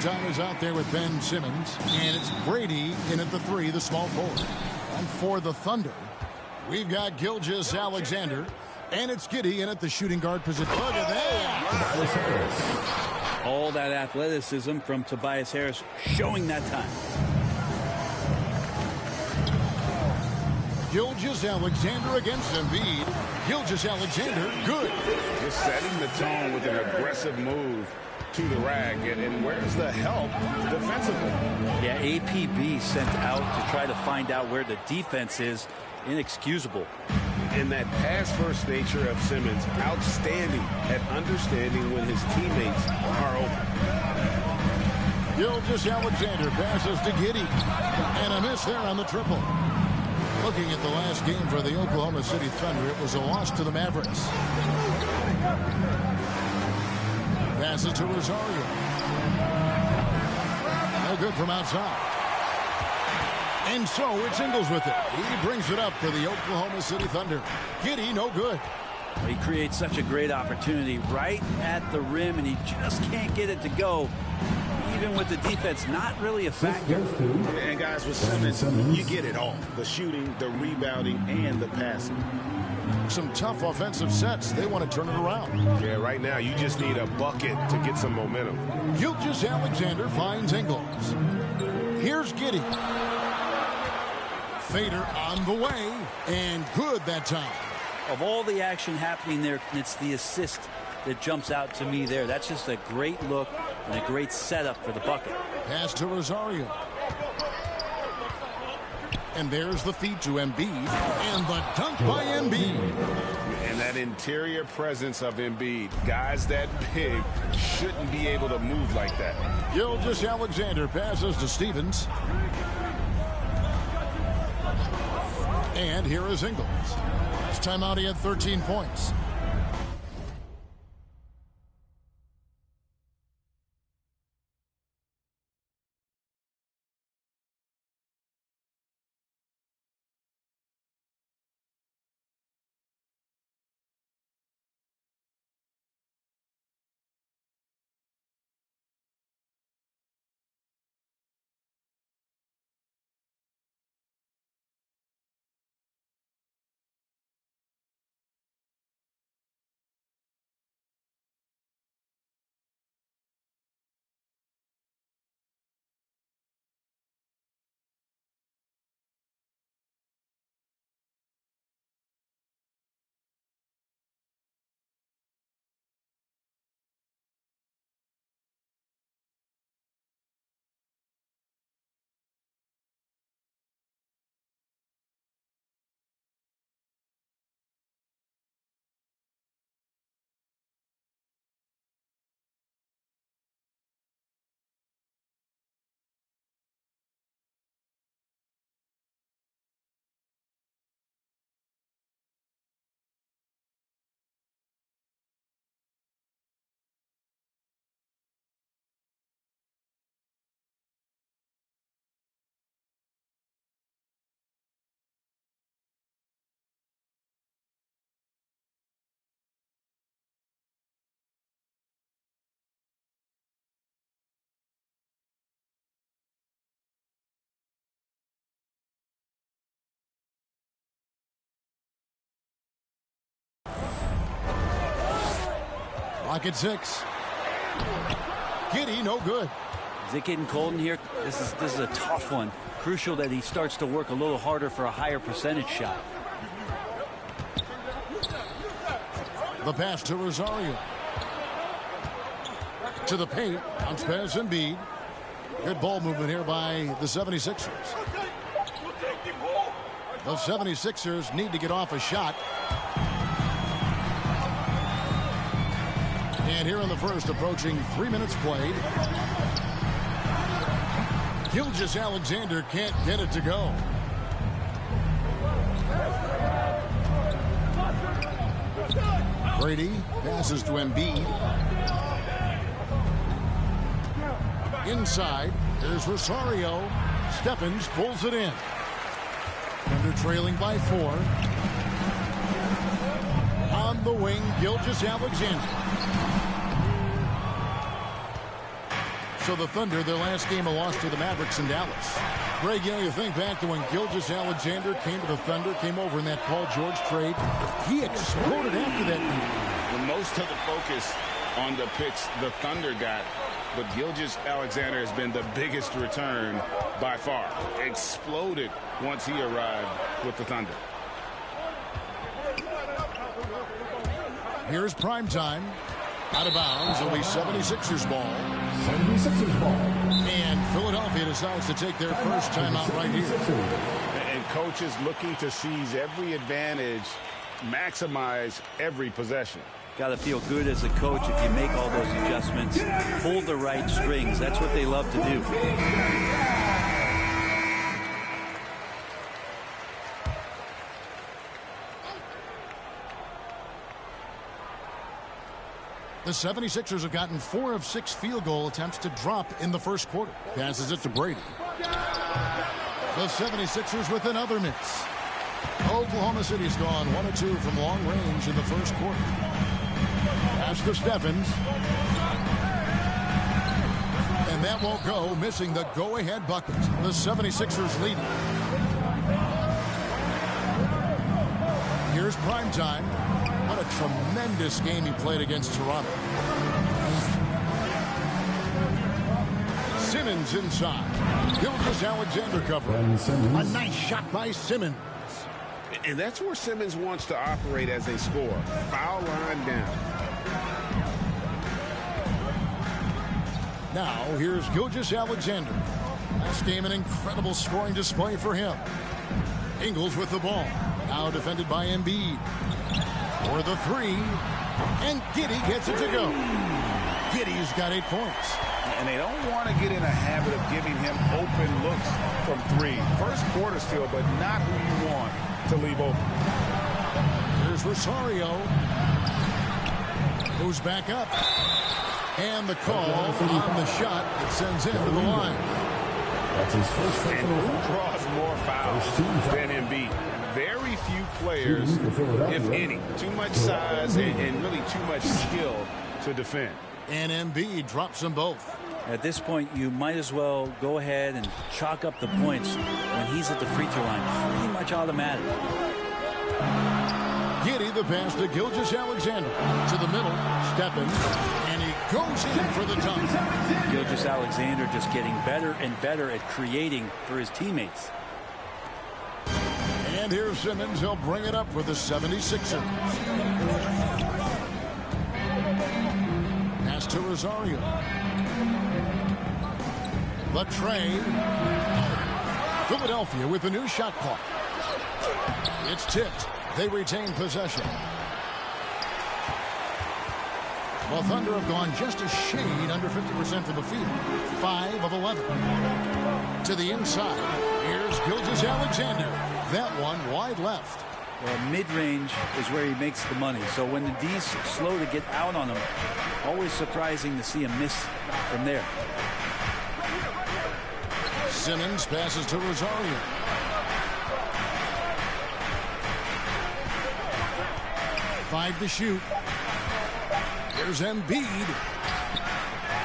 Time is out there with Ben Simmons, and it's Brady in at the 3, the small forward. And for the Thunder, we've got Gilgeous-Alexander, and it's Giddey in at the shooting guard position. Look at that! All that athleticism from Tobias Harris showing that time. Gilgeous-Alexander against Embiid. Gilgeous-Alexander, good. Just setting the tone with an aggressive move to the rack. And where's the help defensively? Yeah, APB sent out to try to find out where the defense is. Inexcusable. And that pass-first nature of Simmons, outstanding at understanding when his teammates are open. Gilgeous-Alexander passes to Giddey. And a miss there on the triple. Looking at the last game for the Oklahoma City Thunder, it was a loss to the Mavericks. Passes to Rosario. No good from outside. And so it's Ingles with it. He brings it up for the Oklahoma City Thunder. Giddey, no good. He creates such a great opportunity right at the rim, and he just can't get it to go. Even with the defense not really a factor. And guys, with Simmons, you get it all. The shooting, the rebounding, and the passing. Some tough offensive sets. They want to turn it around. Yeah, right now you just need a bucket to get some momentum. Gilgeous-Alexander finds Ingles. Here's Giddey. Fader on the way, and good that time. Of all the action happening there, it's the assist that jumps out to me there. That's just a great look and a great setup for the bucket. Pass to Rosario. And there's the feed to Embiid. And the dunk by Embiid. And that that interior presence of Embiid. Guys that big shouldn't be able to move like that. Gilgeous-Alexander passes to Stevens. And here is Ingles. Last time out, he had 13 points. Clock at 6. Giddey, no good. Is it getting cold in here? This is a tough one. Crucial that he starts to work a little harder for a higher percentage shot. The pass to Rosario. To the paint. Bounce pass Embiid. Good ball movement here by the 76ers. The 76ers need to get off a shot. And here in the first, approaching 3 minutes played. Gilgeous-Alexander can't get it to go. Brady passes to Embiid. Inside, there's Rosario. Stephens pulls it in. Thunder trailing by 4. On the wing, Gilgeous-Alexander. So the Thunder, their last game, a loss to the Mavericks in Dallas. Greg, you think back to when Gilgeous-Alexander came to the Thunder, came over in that Paul George trade. He exploded after that game. Well, most of the focus on the picks the Thunder got, but Gilgeous-Alexander has been the biggest return by far. Exploded once he arrived with the Thunder. Here's prime time. Out of bounds, it'll be 76ers ball. 76ers ball. And Philadelphia decides to take their first timeout right here. And coaches looking to seize every advantage, maximize every possession. Got to feel good as a coach if you make all those adjustments. Pull the right strings. That's what they love to do. The 76ers have gotten 4 of 6 field goal attempts to drop in the first quarter. Passes it to Brady. The 76ers with another miss. Oklahoma City's gone 1 of 2 from long range in the first quarter. Pass to Stephens. And that won't go, missing the go-ahead bucket. The 76ers leading. Here's prime time. What a tremendous game he played against Toronto. Simmons inside. Gilgeous-Alexander covering. A nice shot by Simmons. And that's where Simmons wants to operate as a scorer. Foul line down. Now, here's Gilgeous-Alexander. Last game, an incredible scoring display for him. Ingles with the ball. Now defended by Embiid. For the three. And Giddey gets it to go. Giddey's got 8 points. And they don't want to get in a habit of giving him open looks from three. First quarter still, but not who you want to leave open. Here's Rosario. Moves back up. And the call on the shot that sends him to the line. That's his first and who draws more fouls than Embiid? Very few players, if any. Too much size and really too much skill to defend. And Embiid drops them both. At this point, you might as well go ahead and chalk up the points when he's at the free throw line. Pretty much automatic. Giddey the pass to Gilgeous-Alexander. To the middle, Stephens, and he goes in for the dunk. Gilgeous-Alexander just getting better and better at creating for his teammates. And here's Simmons. He'll bring it up for the 76ers. Pass to Rosario. Latrey. Philadelphia with a new shot clock. It's tipped. They retain possession. The Thunder have gone just a shade under 50% from the field. 5 of 11. To the inside. Here's Gilgeous-Alexander. That one wide left. Well, mid-range is where he makes the money. So when the D's slow to get out on him, always surprising to see him miss from there. Simmons passes to Rosario. Five to shoot. Here's Embiid.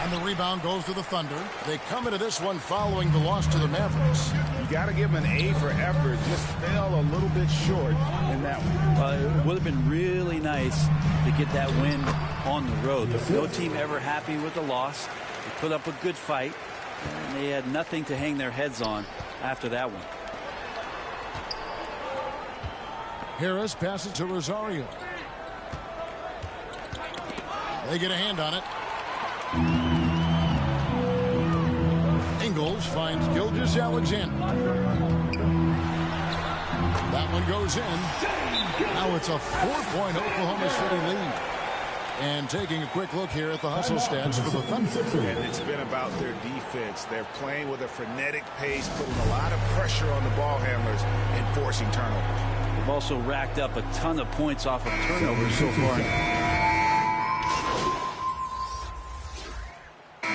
And the rebound goes to the Thunder. They come into this one following the loss to the Mavericks. You got to give him an A for effort. Just fell a little bit short in that one. It would have been really nice to get that win on the road. No team ever happy with the loss. They put up a good fight, and they had nothing to hang their heads on after that one. Harris passes to Rosario. They get a hand on it. Ingles finds Gilgeous-Alexander. That one goes in. Now it's a 4-point Oklahoma City lead. And taking a quick look here at the hustle stats for the Thunder. And it's been about their defense. They're playing with a frenetic pace, putting a lot of pressure on the ball handlers and forcing turnovers. They've also racked up a ton of points off of turnovers so far.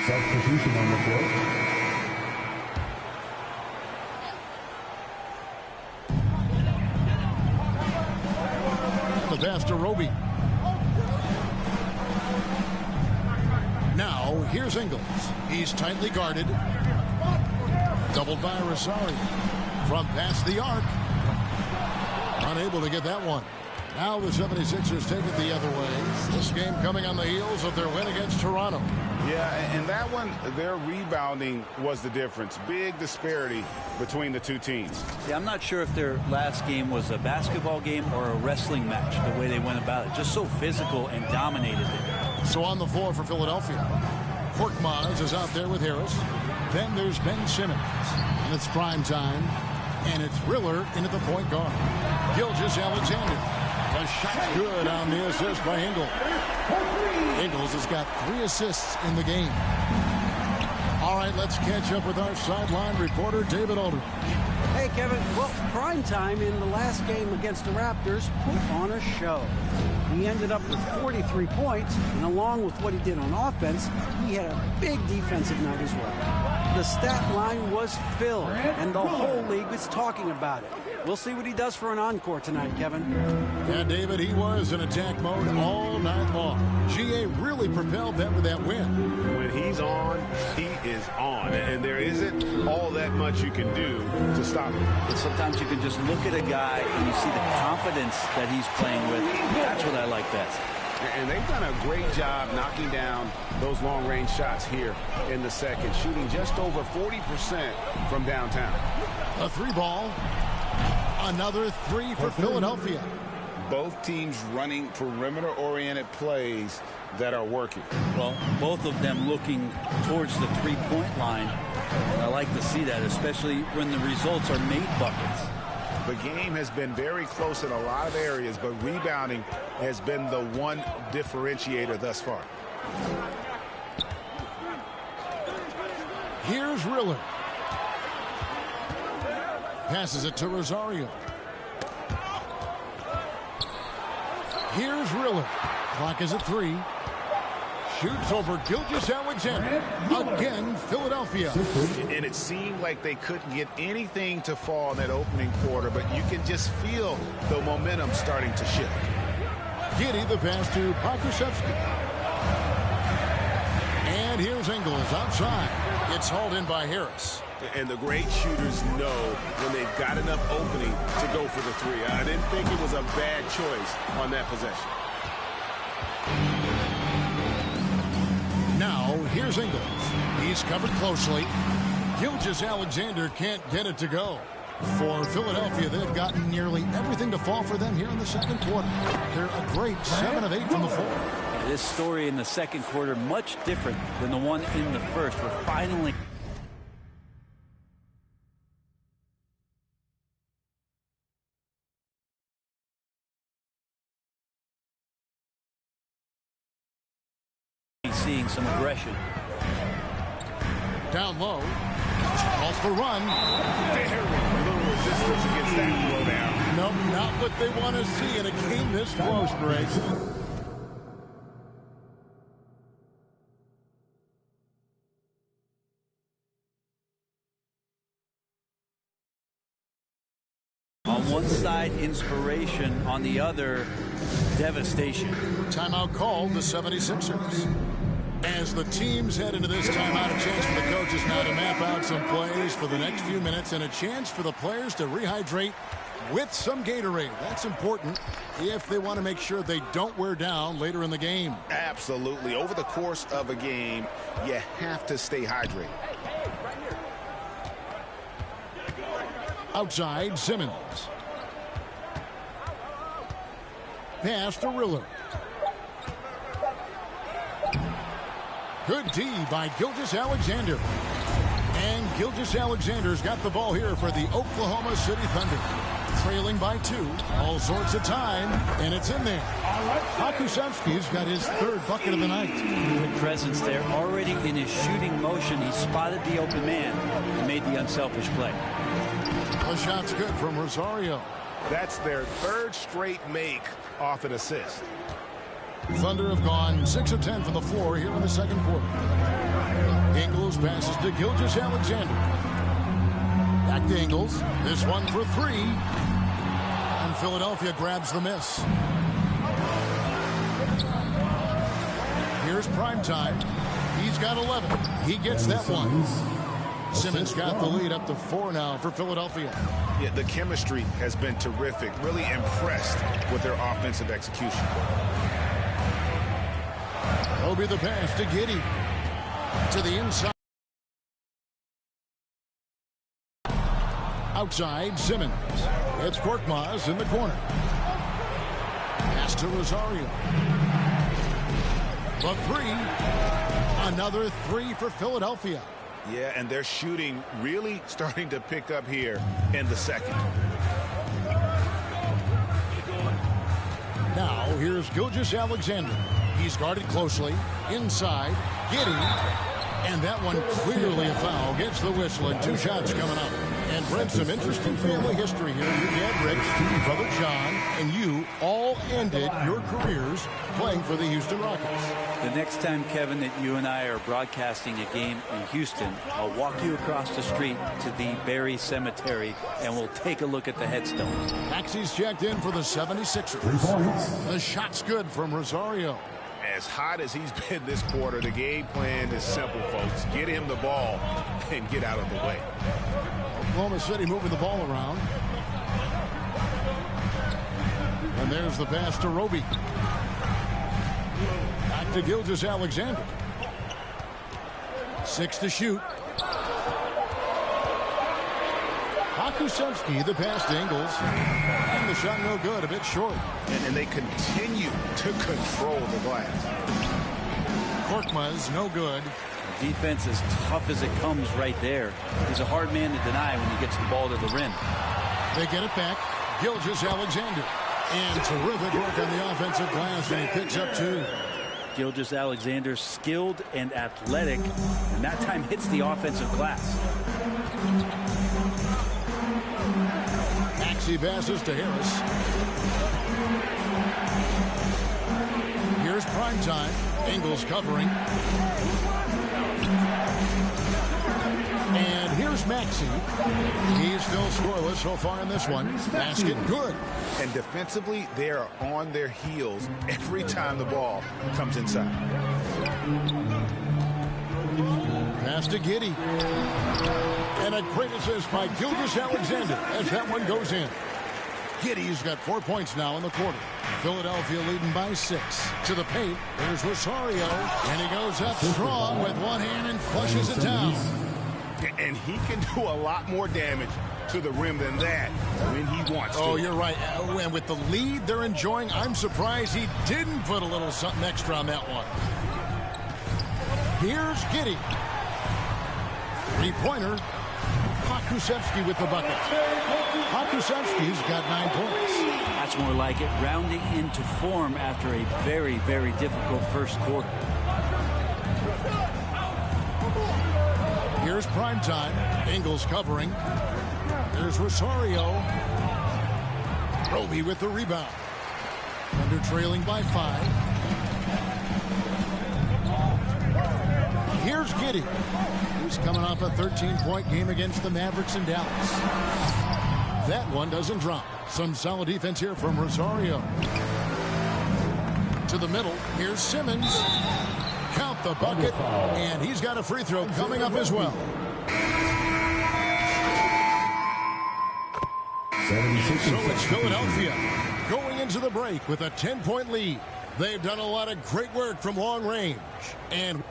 Substitution on the court. The pass to Roby. Now, here's Ingles. He's tightly guarded. Doubled by Rosario. From past the arc. Unable to get that one. Now the 76ers take it the other way. This game coming on the heels of their win against Toronto. Yeah, and that one, their rebounding was the difference. Big disparity between the two teams. Yeah, I'm not sure if their last game was a basketball game or a wrestling match, the way they went about it. Just so physical and dominated it. So on the floor for Philadelphia, Korkmaz is out there with Harris. Then there's Ben Simmons. And it's prime time. And it's Riller in at the point guard. Gilgeous-Alexander. The shot's good on the assist by Ingles. Ingles has got 3 assists in the game. All right, let's catch up with our sideline reporter, David Aldridge. Hey, Kevin. Well, prime time in the last game against the Raptors put on a show. He ended up with 43 points, and along with what he did on offense, he had a big defensive night as well. The stat line was filled, and the whole league was talking about it. We'll see what he does for an encore tonight, Kevin. Yeah, David, he was in attack mode all night long. GA really propelled them to that win. When he's on, he is on. And there isn't all that much you can do to stop him. But sometimes you can just look at a guy and you see the confidence that he's playing with. That's what I like best. And they've done a great job knocking down those long-range shots here in the second, shooting just over 40% from downtown. A 3-ball. Another 3 for Philadelphia. Both teams running perimeter-oriented plays that are working. Well, both of them looking towards the three-point line. I like to see that, especially when the results are made buckets. The game has been very close in a lot of areas, but rebounding has been the one differentiator thus far. Here's Riller. Passes it to Rosario. Here's Riller. Clock is at 3. Shoots over Gilgeous-Alexander. Again, Philadelphia. And it seemed like they couldn't get anything to fall in that opening quarter, but you can just feel the momentum starting to shift. Giddey, the pass to Pokusevski. And here's Ingles outside. It's hauled in by Harris. And the great shooters know when they've got enough opening to go for the 3. I didn't think it was a bad choice on that possession. Now, here's Ingles. He's covered closely. Gilgeous-Alexander can't get it to go. For Philadelphia, they've gotten nearly everything to fall for them here in the second quarter. They're a great 7 of 8 from the floor. This story in the second quarter much different than the one in the first. We're finally... seeing some aggression. Down low. Calls for run. A little resistance against that blow down. Nope, not what they want to see in a game this close, Greg. On one side, inspiration. On the other, devastation. Timeout called the 76ers. As the teams head into this timeout, a chance for the coaches now to map out some plays for the next few minutes and a chance for the players to rehydrate with some Gatorade. That's important if they want to make sure they don't wear down later in the game. Absolutely. Over the course of a game, you have to stay hydrated. Outside, Simmons. Pass to Riller. Good D by Gilgeous-Alexander. And Gilgeous-Alexander's got the ball here for the Oklahoma City Thunder. Trailing by 2, all sorts of time, and it's in there. Pokusevski's got his 3rd bucket of the night. Good presence there. Already in his shooting motion, he spotted the open man and made the unselfish play. The shot's good from Rosario. That's their 3rd straight make off an assist. Thunder have gone 6 of 10 from the floor here in the second quarter. Ingles passes to Gilgeous-Alexander. Back to Ingles. This one for 3. And Philadelphia grabs the miss. Here's Primetime. He's got 11. He gets that one. Simmons got the lead up to 4 now for Philadelphia. Yeah, the chemistry has been terrific. Really impressed with their offensive execution. Obi the pass to Giddey. To the inside. Outside, Simmons. It's Korkmaz in the corner. Pass to Rosario. The 3. Another 3 for Philadelphia. Yeah, and their shooting really starting to pick up here in the second. Now, here's Gilgeous-Alexander. He's guarded closely. Inside, Giddey. And that one clearly a foul. Gets the whistle and 2 shots coming up. And Brent, some interesting family history here. Your dad, Rich, brother John, and you all ended your careers playing for the Houston Rockets. The next time, Kevin, that you and I are broadcasting a game in Houston, I'll walk you across the street to the Berry Cemetery, and we'll take a look at the headstone. Maxey's checked in for the 76ers. The shot's good from Rosario. As hot as he's been this quarter, the game plan is simple, folks. Get him the ball and get out of the way. Oklahoma City moving the ball around. And there's the pass to Roby. Back to Gilgeous-Alexander. 6 to shoot. Pokusevski, the pass to Ingles. And the shot no good, a bit short. And they continue to control the glass. Korkmaz, no good. Defense as tough as it comes right there. He's a hard man to deny when he gets the ball to the rim. They get it back. Gilgeous-Alexander. And terrific work on the offensive glass, and he picks up 2. Gilgeous-Alexander, skilled and athletic, and that time hits the offensive glass. Maxey passes to Harris. Here's prime time. Ingles covering. And here's Maxey. He's still scoreless so far in this one. Basket good. And defensively, they are on their heels every time the ball comes inside. Pass to Giddey. And a great assist by Gilgeous-Alexander as that one goes in. Giddey's got 4 points now in the quarter. Philadelphia leading by 6. To the paint. There's Rosario. And he goes up strong with one hand and flushes it down. And he can do a lot more damage to the rim than that when he wants to. Oh, you're right. And with the lead they're enjoying, I'm surprised he didn't put a little something extra on that one. Here's Giddey. 3-pointer. Pokusevski with the bucket. Pokusevski's got 9 points. That's more like it. Rounding into form after a very, very difficult first quarter. Here's prime time. Ingles covering. There's Rosario. Roby with the rebound. Thunder trailing by 5. Here's Giddey. He's coming off a 13-point game against the Mavericks in Dallas. That one doesn't drop. Some solid defense here from Rosario. To the middle. Here's Simmons. Count the bucket. And he's got a free throw coming up as well. 76 So it's Philadelphia going into the break with a 10-point lead. They've done a lot of great work from long range. And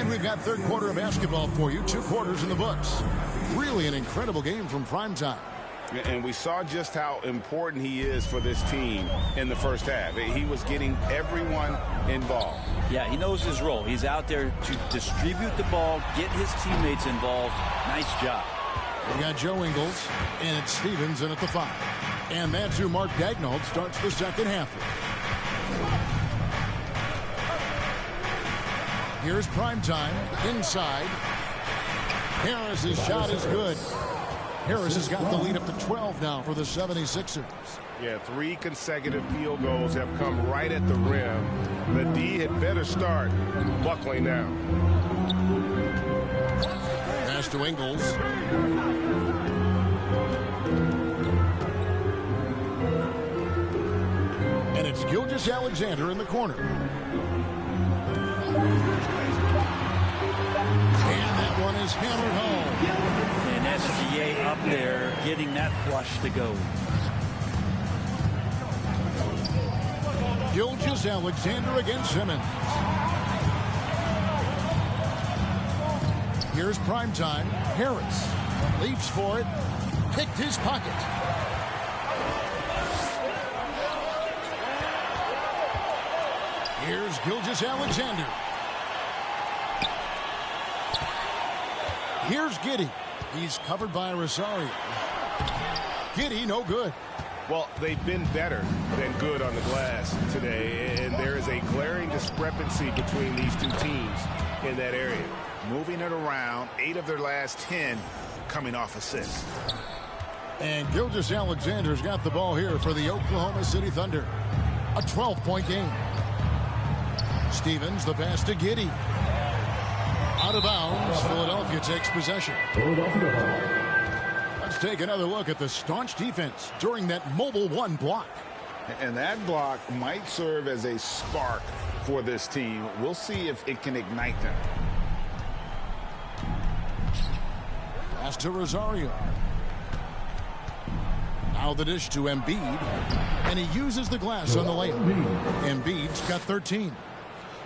we've got third quarter of basketball for you. 2 quarters in the books. Really an incredible game from primetime. And we saw just how important he is for this team in the first half. He was getting everyone involved. Yeah, he knows his role. He's out there to distribute the ball, get his teammates involved. Nice job. We got Joe Ingles, and it's Stevens in at the 5. And that's who Mark Daigneault starts the second half with. Here's primetime inside. Harris's shot is good. Harris has got the lead up to 12 now for the 76ers. Yeah, 3 consecutive field goals have come right at the rim. The D had better start buckling down. Pass to Ingles. And it's Gilgeous-Alexander in the corner. And that one is hammered home. And SGA up there getting that flush to go. Gilgeous-Alexander against Simmons. Here's primetime. Harris leaps for it. Picked his pocket. Here's Gilgeous-Alexander. Here's Giddey. He's covered by Rosario. Giddey, no good. Well, they've been better than good on the glass today, and there is a glaring discrepancy between these two teams in that area. Moving it around, 8 of their last 10 coming off assists. And Gilgeous-Alexander's got the ball here for the Oklahoma City Thunder. A 12-point game. Stevens, the pass to Giddey. Out of bounds. Philadelphia takes possession. Let's take another look at the staunch defense during that mobile 1 block. And that block might serve as a spark for this team. We'll see if it can ignite them. Pass to Rosario. Now the dish to Embiid. And he uses the glass on the layup. Embiid's got 13.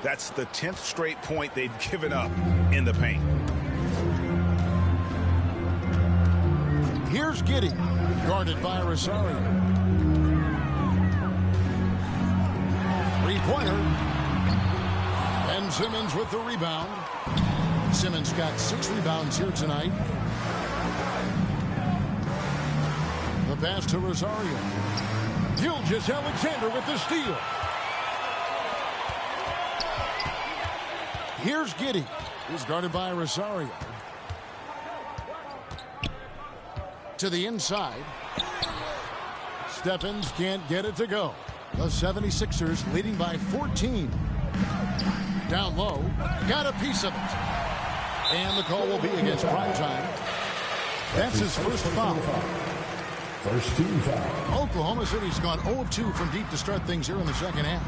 That's the 10th straight point they've given up in the paint. Here's Giddey, guarded by Rosario. three-pointer. Ben Simmons with the rebound. Simmons got 6 rebounds here tonight. The pass to Rosario. Gilgeous-Alexander with the steal. Here's Giddey. He's guarded by Rosario. To the inside. Stephens can't get it to go. The 76ers leading by 14. Down low. Got a piece of it. And the call will be against Primetime. That's his first foul. First team foul. Oklahoma City's gone 0 of 2 from deep to start things here in the second half.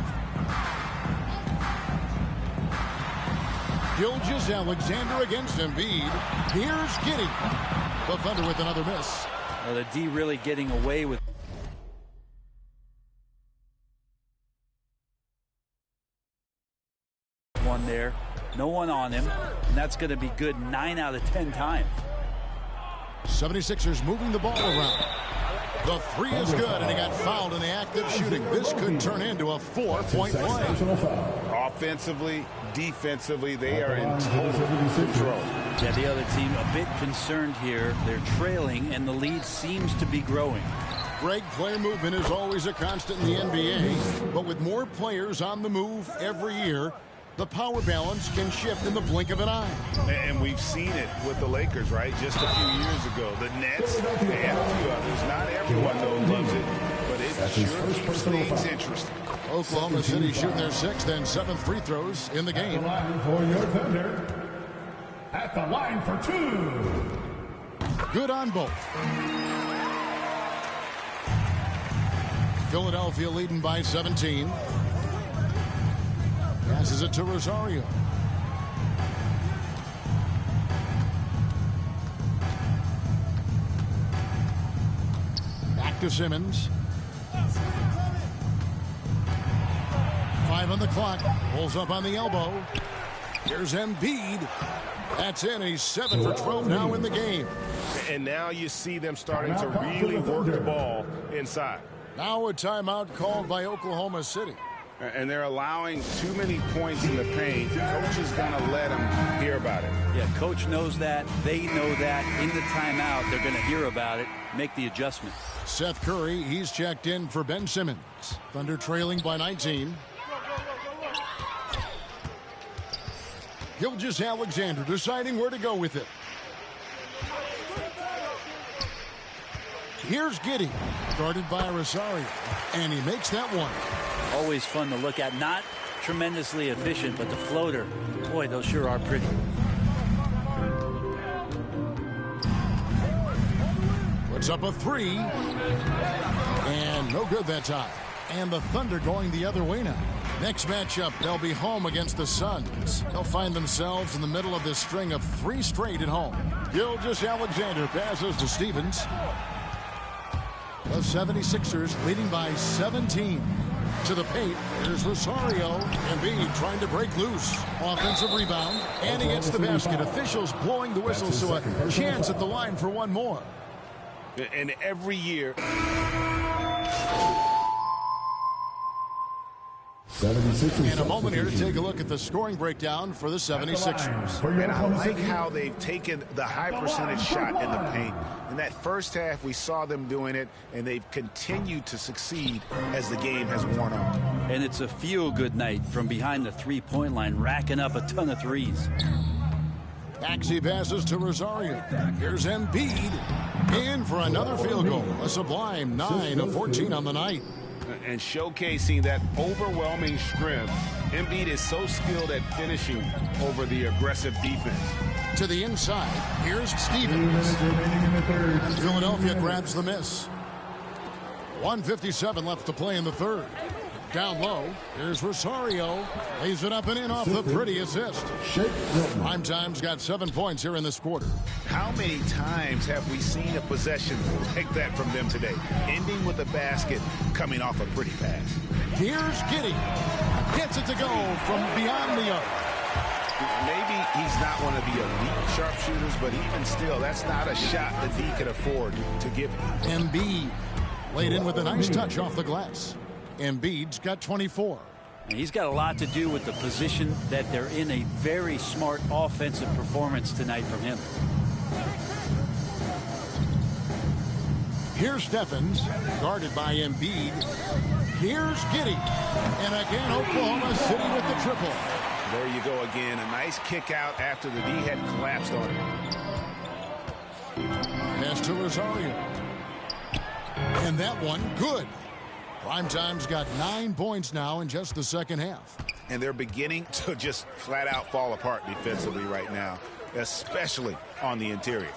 Gilgeous-Alexander against Embiid. Here's Giddey. The Thunder with another miss. Well, the D really getting away with one there. No one on him. And that's going to be good 9 out of 10 times. 76ers moving the ball around. The three is good, and he got fouled in the act of shooting. This could turn into a 4-point play. Offensively, defensively, they are in total control. Yeah, the other team a bit concerned here. They're trailing, and the lead seems to be growing. Greg, player movement is always a constant in the NBA, but with more players on the move every year, the power balance can shift in the blink of an eye. And we've seen it with the Lakers, right? Just a few years ago. The Nets, they have a few others. Not everyone, though, loves it, but it sure keeps things interesting. Oklahoma City shooting their 6th and 7th free throws in the game. At the line for your Thunder. At the line for 2. Good on both. Philadelphia leading by 17. Passes it to Rosario. Back to Simmons. 5 on the clock. Pulls up on the elbow. Here's Embiid. That's in. He's 7 for 12 now in the game. And now you see them starting to really work the ball inside. Now a timeout called by Oklahoma City. And they're allowing too many points in the paint. Coach is going to let them hear about it. Yeah, coach knows that. They know that. In the timeout, they're going to hear about it, make the adjustment. Seth Curry, he's checked in for Ben Simmons. Thunder trailing by 19. Gilgeous-Alexander deciding where to go with it. Here's Giddey, guarded by Rosario, and he makes that one. Always fun to look at. Not tremendously efficient, but the floater, boy, those sure are pretty. Puts up a 3, and no good that time. And the Thunder going the other way now. Next matchup, they'll be home against the Suns. They'll find themselves in the middle of this string of 3 straight at home. Gilgeous-Alexander passes to Stevens. The 76ers leading by 17. To the paint, there's Rosario. Embiid trying to break loose. Offensive rebound, and he gets the basket. Officials blowing the whistle, so a chance at the line for one more. And every year... In a moment here to take a look at the scoring breakdown for the 76ers. And I like how they've taken the high percentage shot in the paint. In that first half, we saw them doing it, and they've continued to succeed as the game has worn on. And it's a feel-good night from behind the three-point line, racking up a ton of threes. Maxey passes to Rosario. Here's Embiid in for another field goal. A sublime 9 of 14 on the night. And showcasing that overwhelming strength, Embiid is so skilled at finishing over the aggressive defense. To the inside, here's Stevens. Philadelphia grabs the miss. 1:57 left to play in the third. Down low, here's Rosario. Lays it up and in off the pretty assist. Primetime's got 7 points here in this quarter. How many times have we seen a possession like that from them today? Ending with a basket, coming off a pretty pass. Here's Giddey. Gets it to go from beyond the arc. Maybe he's not one of the elite sharpshooters, but even still, that's not a shot that he could afford to give him. Embiid laid in with a nice touch off the glass. Embiid's got 24. And he's got a lot to do with the position that they're in. A very smart offensive performance tonight from him. Here's Stephens, guarded by Embiid. Here's Giddey. And again, Oklahoma City with the triple. There you go again. A nice kick out after the D had collapsed on him. Pass to Rosario. And that one, good. Primetime's got 9 points now in just the second half. And they're beginning to just flat out fall apart defensively right now, especially on the interior.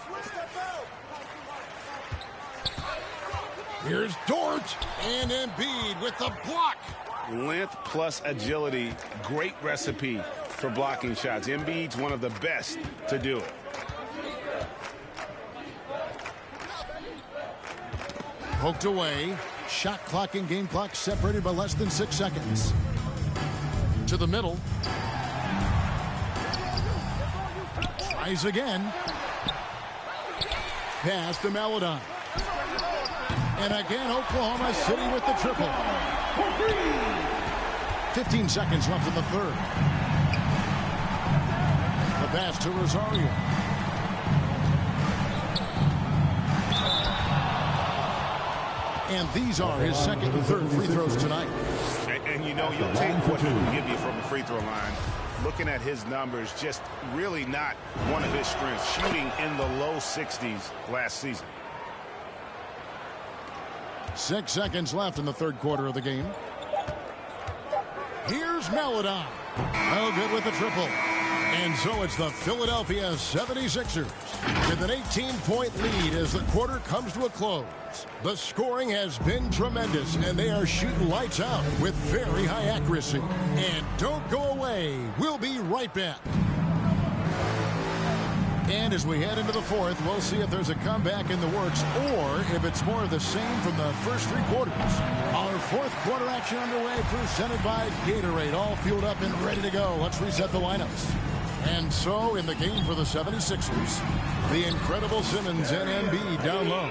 Here's Dort and Embiid with the block. Length plus agility, great recipe for blocking shots. Embiid's one of the best to do it. Poked away. Shot clock and game clock separated by less than 6 seconds. To the middle. Tries again. Pass to Maledon. And again, Oklahoma City with the triple. 15 seconds left in the third. The pass to Rosario. And these are his second and third free throws tonight. And you know, you'll take what he will give you from the free throw line. Looking at his numbers, just really not one of his strengths. Shooting in the low 60s last season. 6 seconds left in the third quarter of the game. Here's Maledon. No good with the triple. And so it's the Philadelphia 76ers with an 18-point lead as the quarter comes to a close. The scoring has been tremendous, and they are shooting lights out with very high accuracy. And don't go away. We'll be right back. And as we head into the fourth, we'll see if there's a comeback in the works or if it's more of the same from the first 3 quarters. Our fourth quarter action underway, presented by Gatorade. All fueled up and ready to go. Let's reset the lineups. And so in the game for the 76ers, the incredible Simmons and Embiid down low.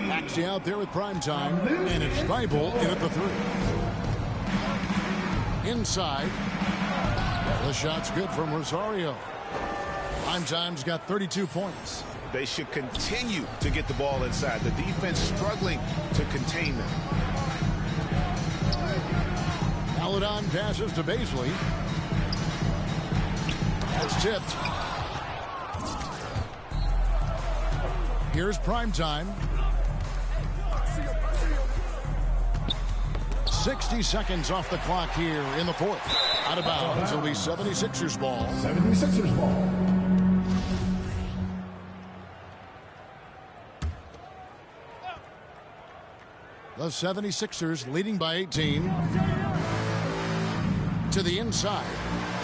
Maxey out there with Primetime, and it's Thibault in at the 3. Inside. The shot's good from Rosario. Primetime's got 32 points. They should continue to get the ball inside. The defense struggling to contain them. Maledon passes to Bazley. That's tipped. Here's Primetime. 60 seconds off the clock here in the fourth. Out of bounds. It'll be 76ers ball. 76ers ball. The 76ers leading by 18. To the inside.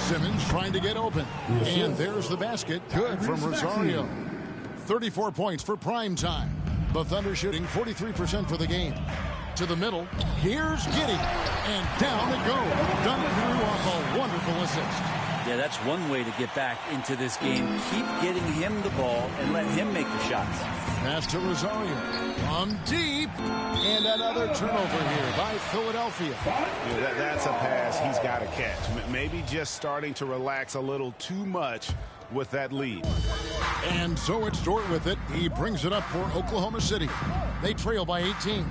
Simmons trying to get open. And there's the basket. Good from Rosario. 34 points for Primetime. The Thunder shooting 43% for the game. To the middle. Here's Giddey. And down it goes. Dunk through off a wonderful assist. Yeah, that's one way to get back into this game. Keep getting him the ball and let him make the shots. Pass to Rosario. From deep. And another turnover here by Philadelphia. Yeah, that's a pass he's got to catch. Maybe just starting to relax a little too much with that lead. And so it's Dort with it. He brings it up for Oklahoma City. They trail by 18.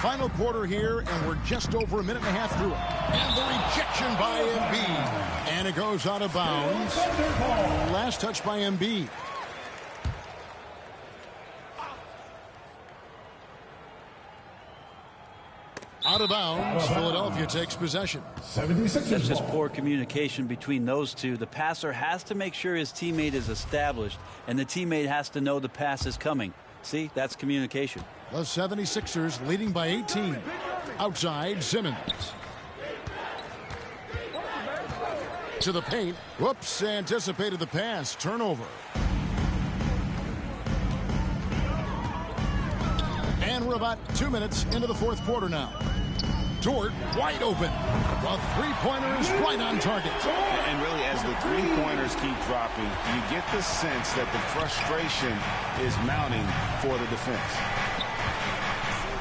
Final quarter here, and we're just over a minute and a half through it. And the rejection by Embiid. And it goes out of bounds. Last touch by Embiid. Out of bounds. Philadelphia takes possession. 76ers. That's just poor communication between those two. The passer has to make sure his teammate is established, and the teammate has to know the pass is coming. See, that's communication. The 76ers leading by 18. Outside, Simmons. To the paint. Whoops, anticipated the pass. Turnover. And we're about 2 minutes into the fourth quarter now. Dort wide open. The three-pointer is right on target. And really, as the three-pointers keep dropping, you get the sense that the frustration is mounting for the defense.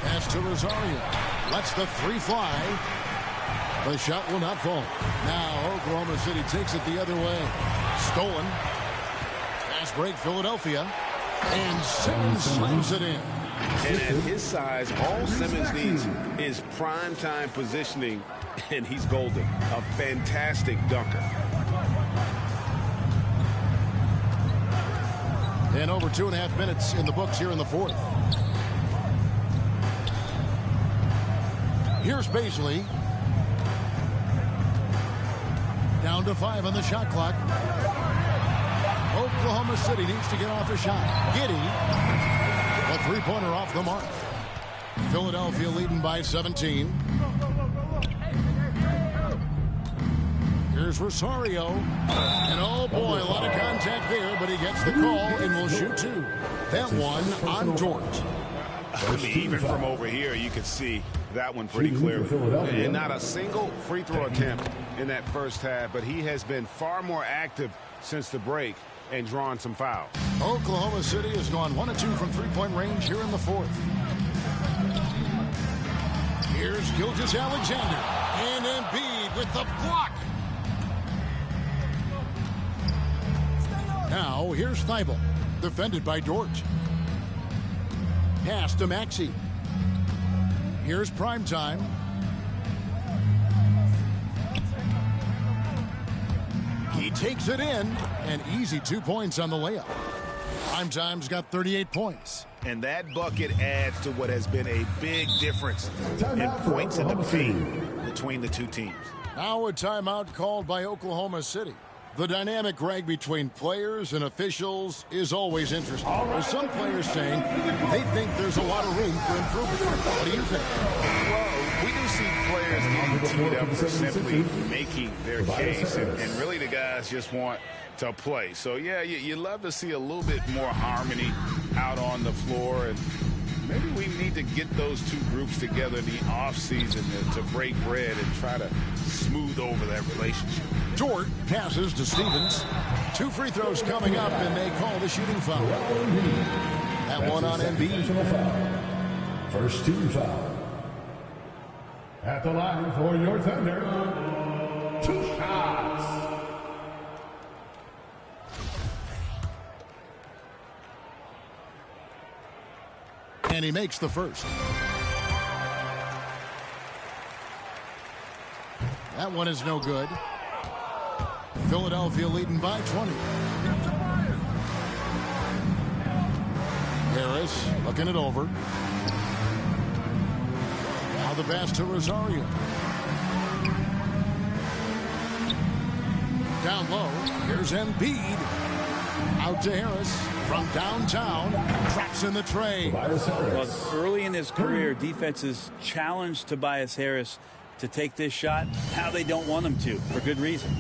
Pass to Rosario. Lets the three fly. The shot will not fall. Now Oklahoma City takes it the other way. Stolen. Fast break, Philadelphia. And Simmons slams it in. And at his size, all Simmons needs is prime-time positioning, and he's golden. A fantastic dunker. And over 2.5 minutes in the books here in the fourth. Here's Baisley. Down to 5 on the shot clock. Oklahoma City needs to get off a shot. Giddey. A three-pointer off the mark. Philadelphia leading by 17. Here's Rosario. And oh boy, a lot of contact there, but he gets the call and will shoot two. That one on Dort. I mean, even from over here, you can see that one pretty clearly. And not a single free throw attempt in that first half, but he has been far more active since the break and drawn some fouls. Oklahoma City has gone 1 of 2 from three-point range here in the fourth. Here's Gilgeous-Alexander. And Embiid with the block. Now, here's Thibault. Defended by Dort. Pass to Maxey. Here's Primetime. He takes it in. An easy 2 points on the layup. Primetime's got 38 points. And that bucket adds to what has been a big difference in points in the paint between the two teams. Now a timeout called by Oklahoma City. The dynamic rag between players and officials is always interesting. There's some players saying they think there's a lot of room for improvement. What do you think? Well, we do see players getting teed up for simply making their case, and really the guys just want to play. So, yeah, you love to see a little bit more harmony out on the floor, and maybe we need to get those two groups together in the offseason to break bread and try to smooth over that relationship. Dort passes to Stevens. 2 free throws coming up, and they call the shooting foul. That one on Embiid. First team foul. At the line for your Thunder. 2 shots. And he makes the first. That one is no good. Philadelphia leading by 20. Harris looking it over. Now the pass to Rosario. Down low. Here's Embiid. Out to Harris from downtown. Traps in the tray. Well, early in his career, defenses challenged Tobias Harris to take this shot. Now they don't want him to, for good reason.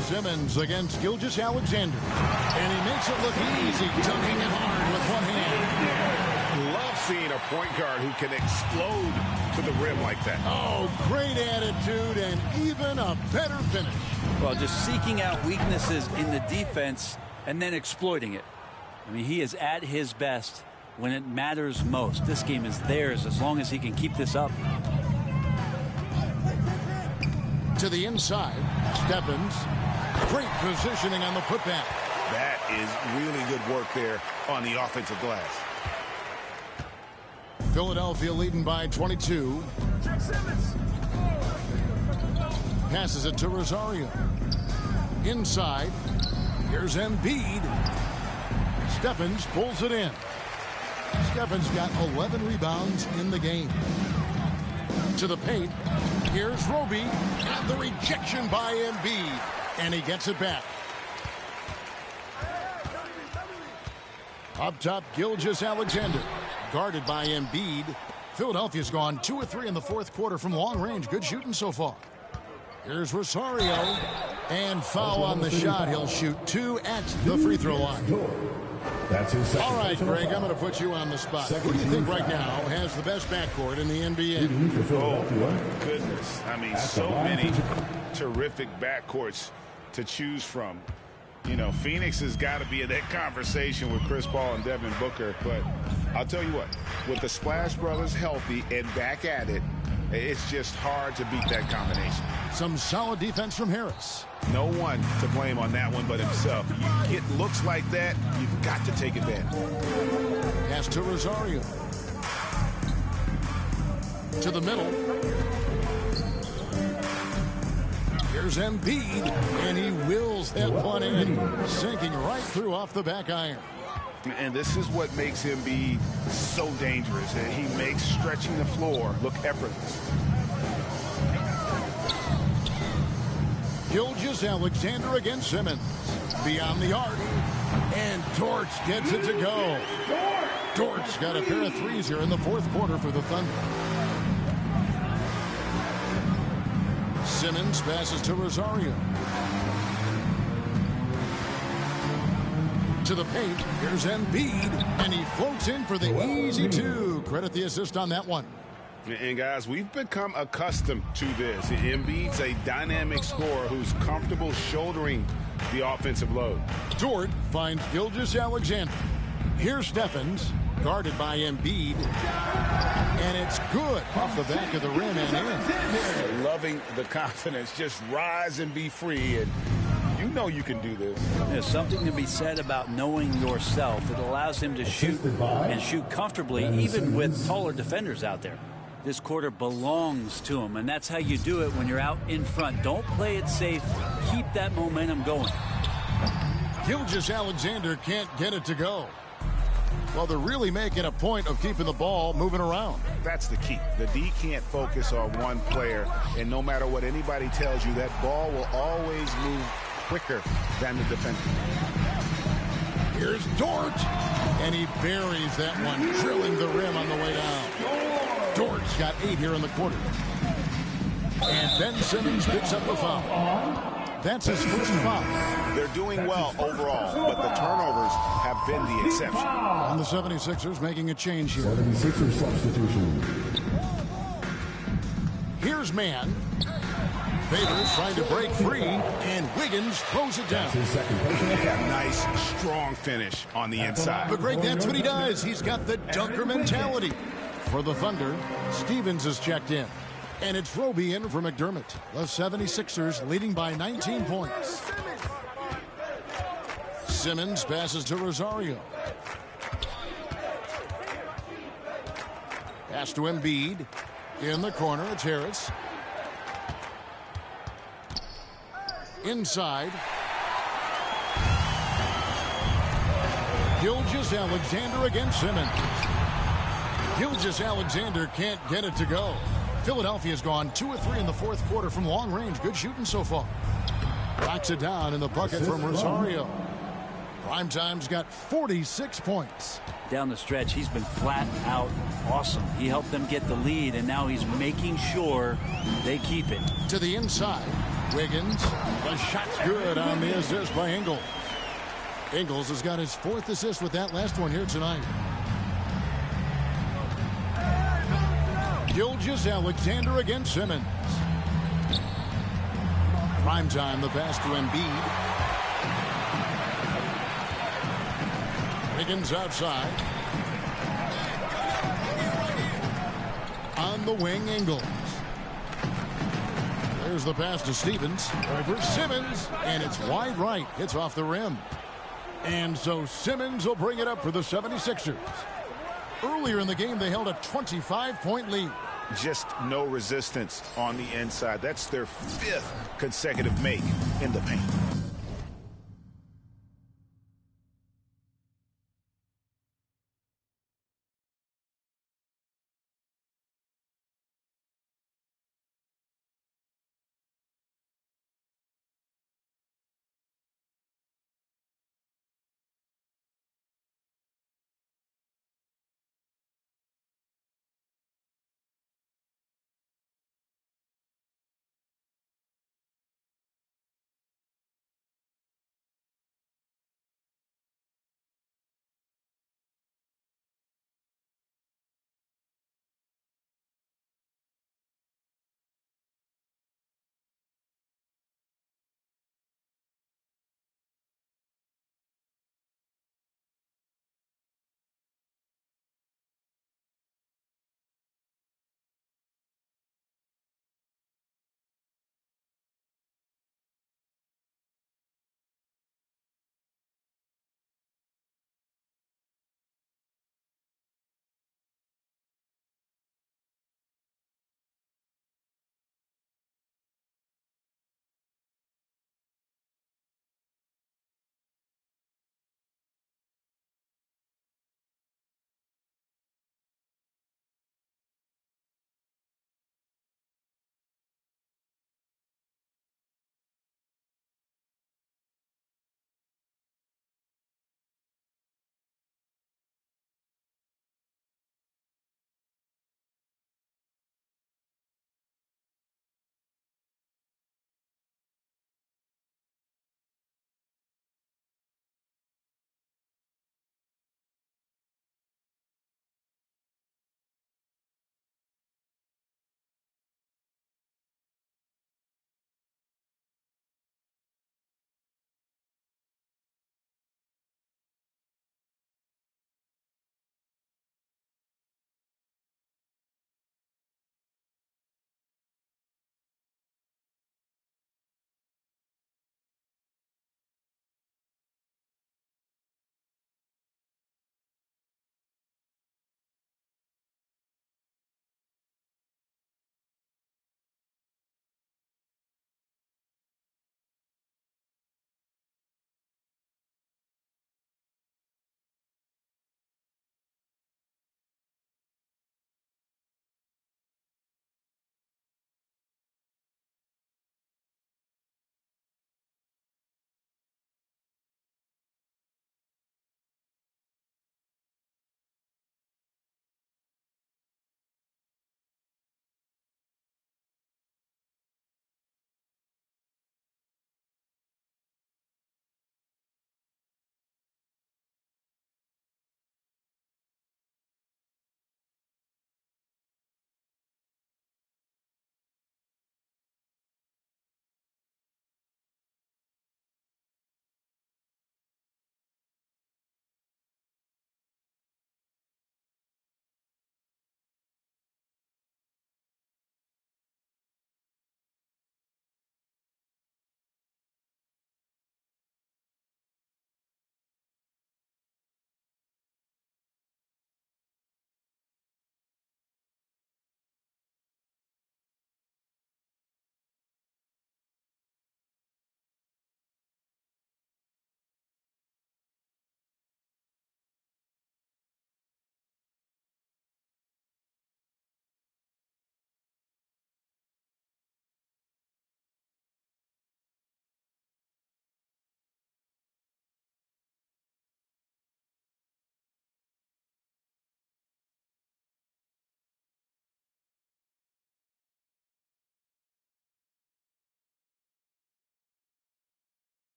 Simmons against Gilgeous-Alexander. And he makes it look easy, dunking it hard with one hand. Love seeing a point guard who can explode to the rim like that. Oh, great attitude and even a better finish. Well, just seeking out weaknesses in the defense and then exploiting it. I mean, he is at his best when it matters most. This game is theirs as long as he can keep this up. To the inside, Stephens. Great positioning on the putback. That is really good work there on the offensive glass. Philadelphia leading by 22. Passes it to Rosario. Inside. Here's Embiid. Stephens pulls it in. Stephens got 11 rebounds in the game. To the paint. Here's Roby. And the rejection by Embiid. And he gets it back. Up top, Gilgeous-Alexander. Guarded by Embiid. Philadelphia's gone 2 of 3 in the fourth quarter from long range. Good shooting so far. Here's Rosario. And foul on the shot. He'll shoot 2 at the free throw line. That's his second. All right, Greg, I'm going to put you on the spot. Who do you think right now has the best backcourt in the NBA? Oh, goodness. I mean, so many terrific backcourts to choose from. You know, Phoenix has got to be in that conversation with Chris Paul and Devin Booker. But I'll tell you what, with the Splash Brothers healthy and back at it, it's just hard to beat that combination. Some solid defense from Harris. No one to blame on that one but himself. You get looks like that, you've got to take advantage. Pass to Rosario. To the middle. Here's Embiid, and he wills that one in, sinking right through off the back iron. And this is what makes Embiid so dangerous. He makes stretching the floor look effortless. Gilgeous-Alexander against Simmons. Beyond the arc. And Dort gets it to go. Dort's got a pair of threes here in the fourth quarter for the Thunder. Simmons passes to Rosario. To the paint. Here's Embiid. And he floats in for the easy two. Credit the assist on that one. And guys, we've become accustomed to this. Embiid's a dynamic scorer who's comfortable shouldering the offensive load. Dort finds Gilgeous-Alexander. Here's Steffens, guarded by Embiid. And it's good off the back of the rim and in. Loving the confidence. Just rise and be free. And you know you can do this. There's something to be said about knowing yourself. It allows him to shoot and shoot comfortably, even with taller defenders out there. This quarter belongs to him, and that's how you do it when you're out in front. Don't play it safe. Keep that momentum going. Gilgeous-Alexander can't get it to go. Well, they're really making a point of keeping the ball moving around. That's the key. The D can't focus on one player, and no matter what anybody tells you, that ball will always move quicker than the defender. Here's Dort, and he buries that one, drilling the rim on the way down. Dort's got 8 here in the quarter. And Ben Simmons picks up the foul. That's his first foul. They're doing well overall, but the turnovers have been the exception. And the 76ers making a change here. 76ers substitution. Here's Mann. Favors trying to break free, and Wiggins throws it down. Nice, strong finish on the inside. But Greg, that's what he does. He's got the dunker mentality. For the Thunder, Stevens is checked in. And it's Roby in for McDermott. The 76ers leading by 19 points. Simmons passes to Rosario. Pass to Embiid. In the corner, it's Harris. Inside. Gilgeous-Alexander against Simmons. Gilgeous-Alexander can't get it to go. Philadelphia's gone 2 of 3 in the fourth quarter from long range. Good shooting so far. Knocks it down in the bucket from Rosario. Primetime's got 46 points. Down the stretch, he's been flat out awesome. He helped them get the lead, and now he's making sure they keep it. To the inside, Wiggins. The shot's good on the assist by Ingles. Ingles has got his 4th assist with that last one here tonight. Gilgeous-Alexander against Simmons. Primetime, the pass to Embiid. Wiggins outside. On the wing, Ingles. There's the pass to Stevens. Over Simmons, and it's wide right. It's off the rim. And so Simmons will bring it up for the 76ers. Earlier in the game, they held a 25-point lead. Just no resistance on the inside. That's their 5th consecutive make in the paint.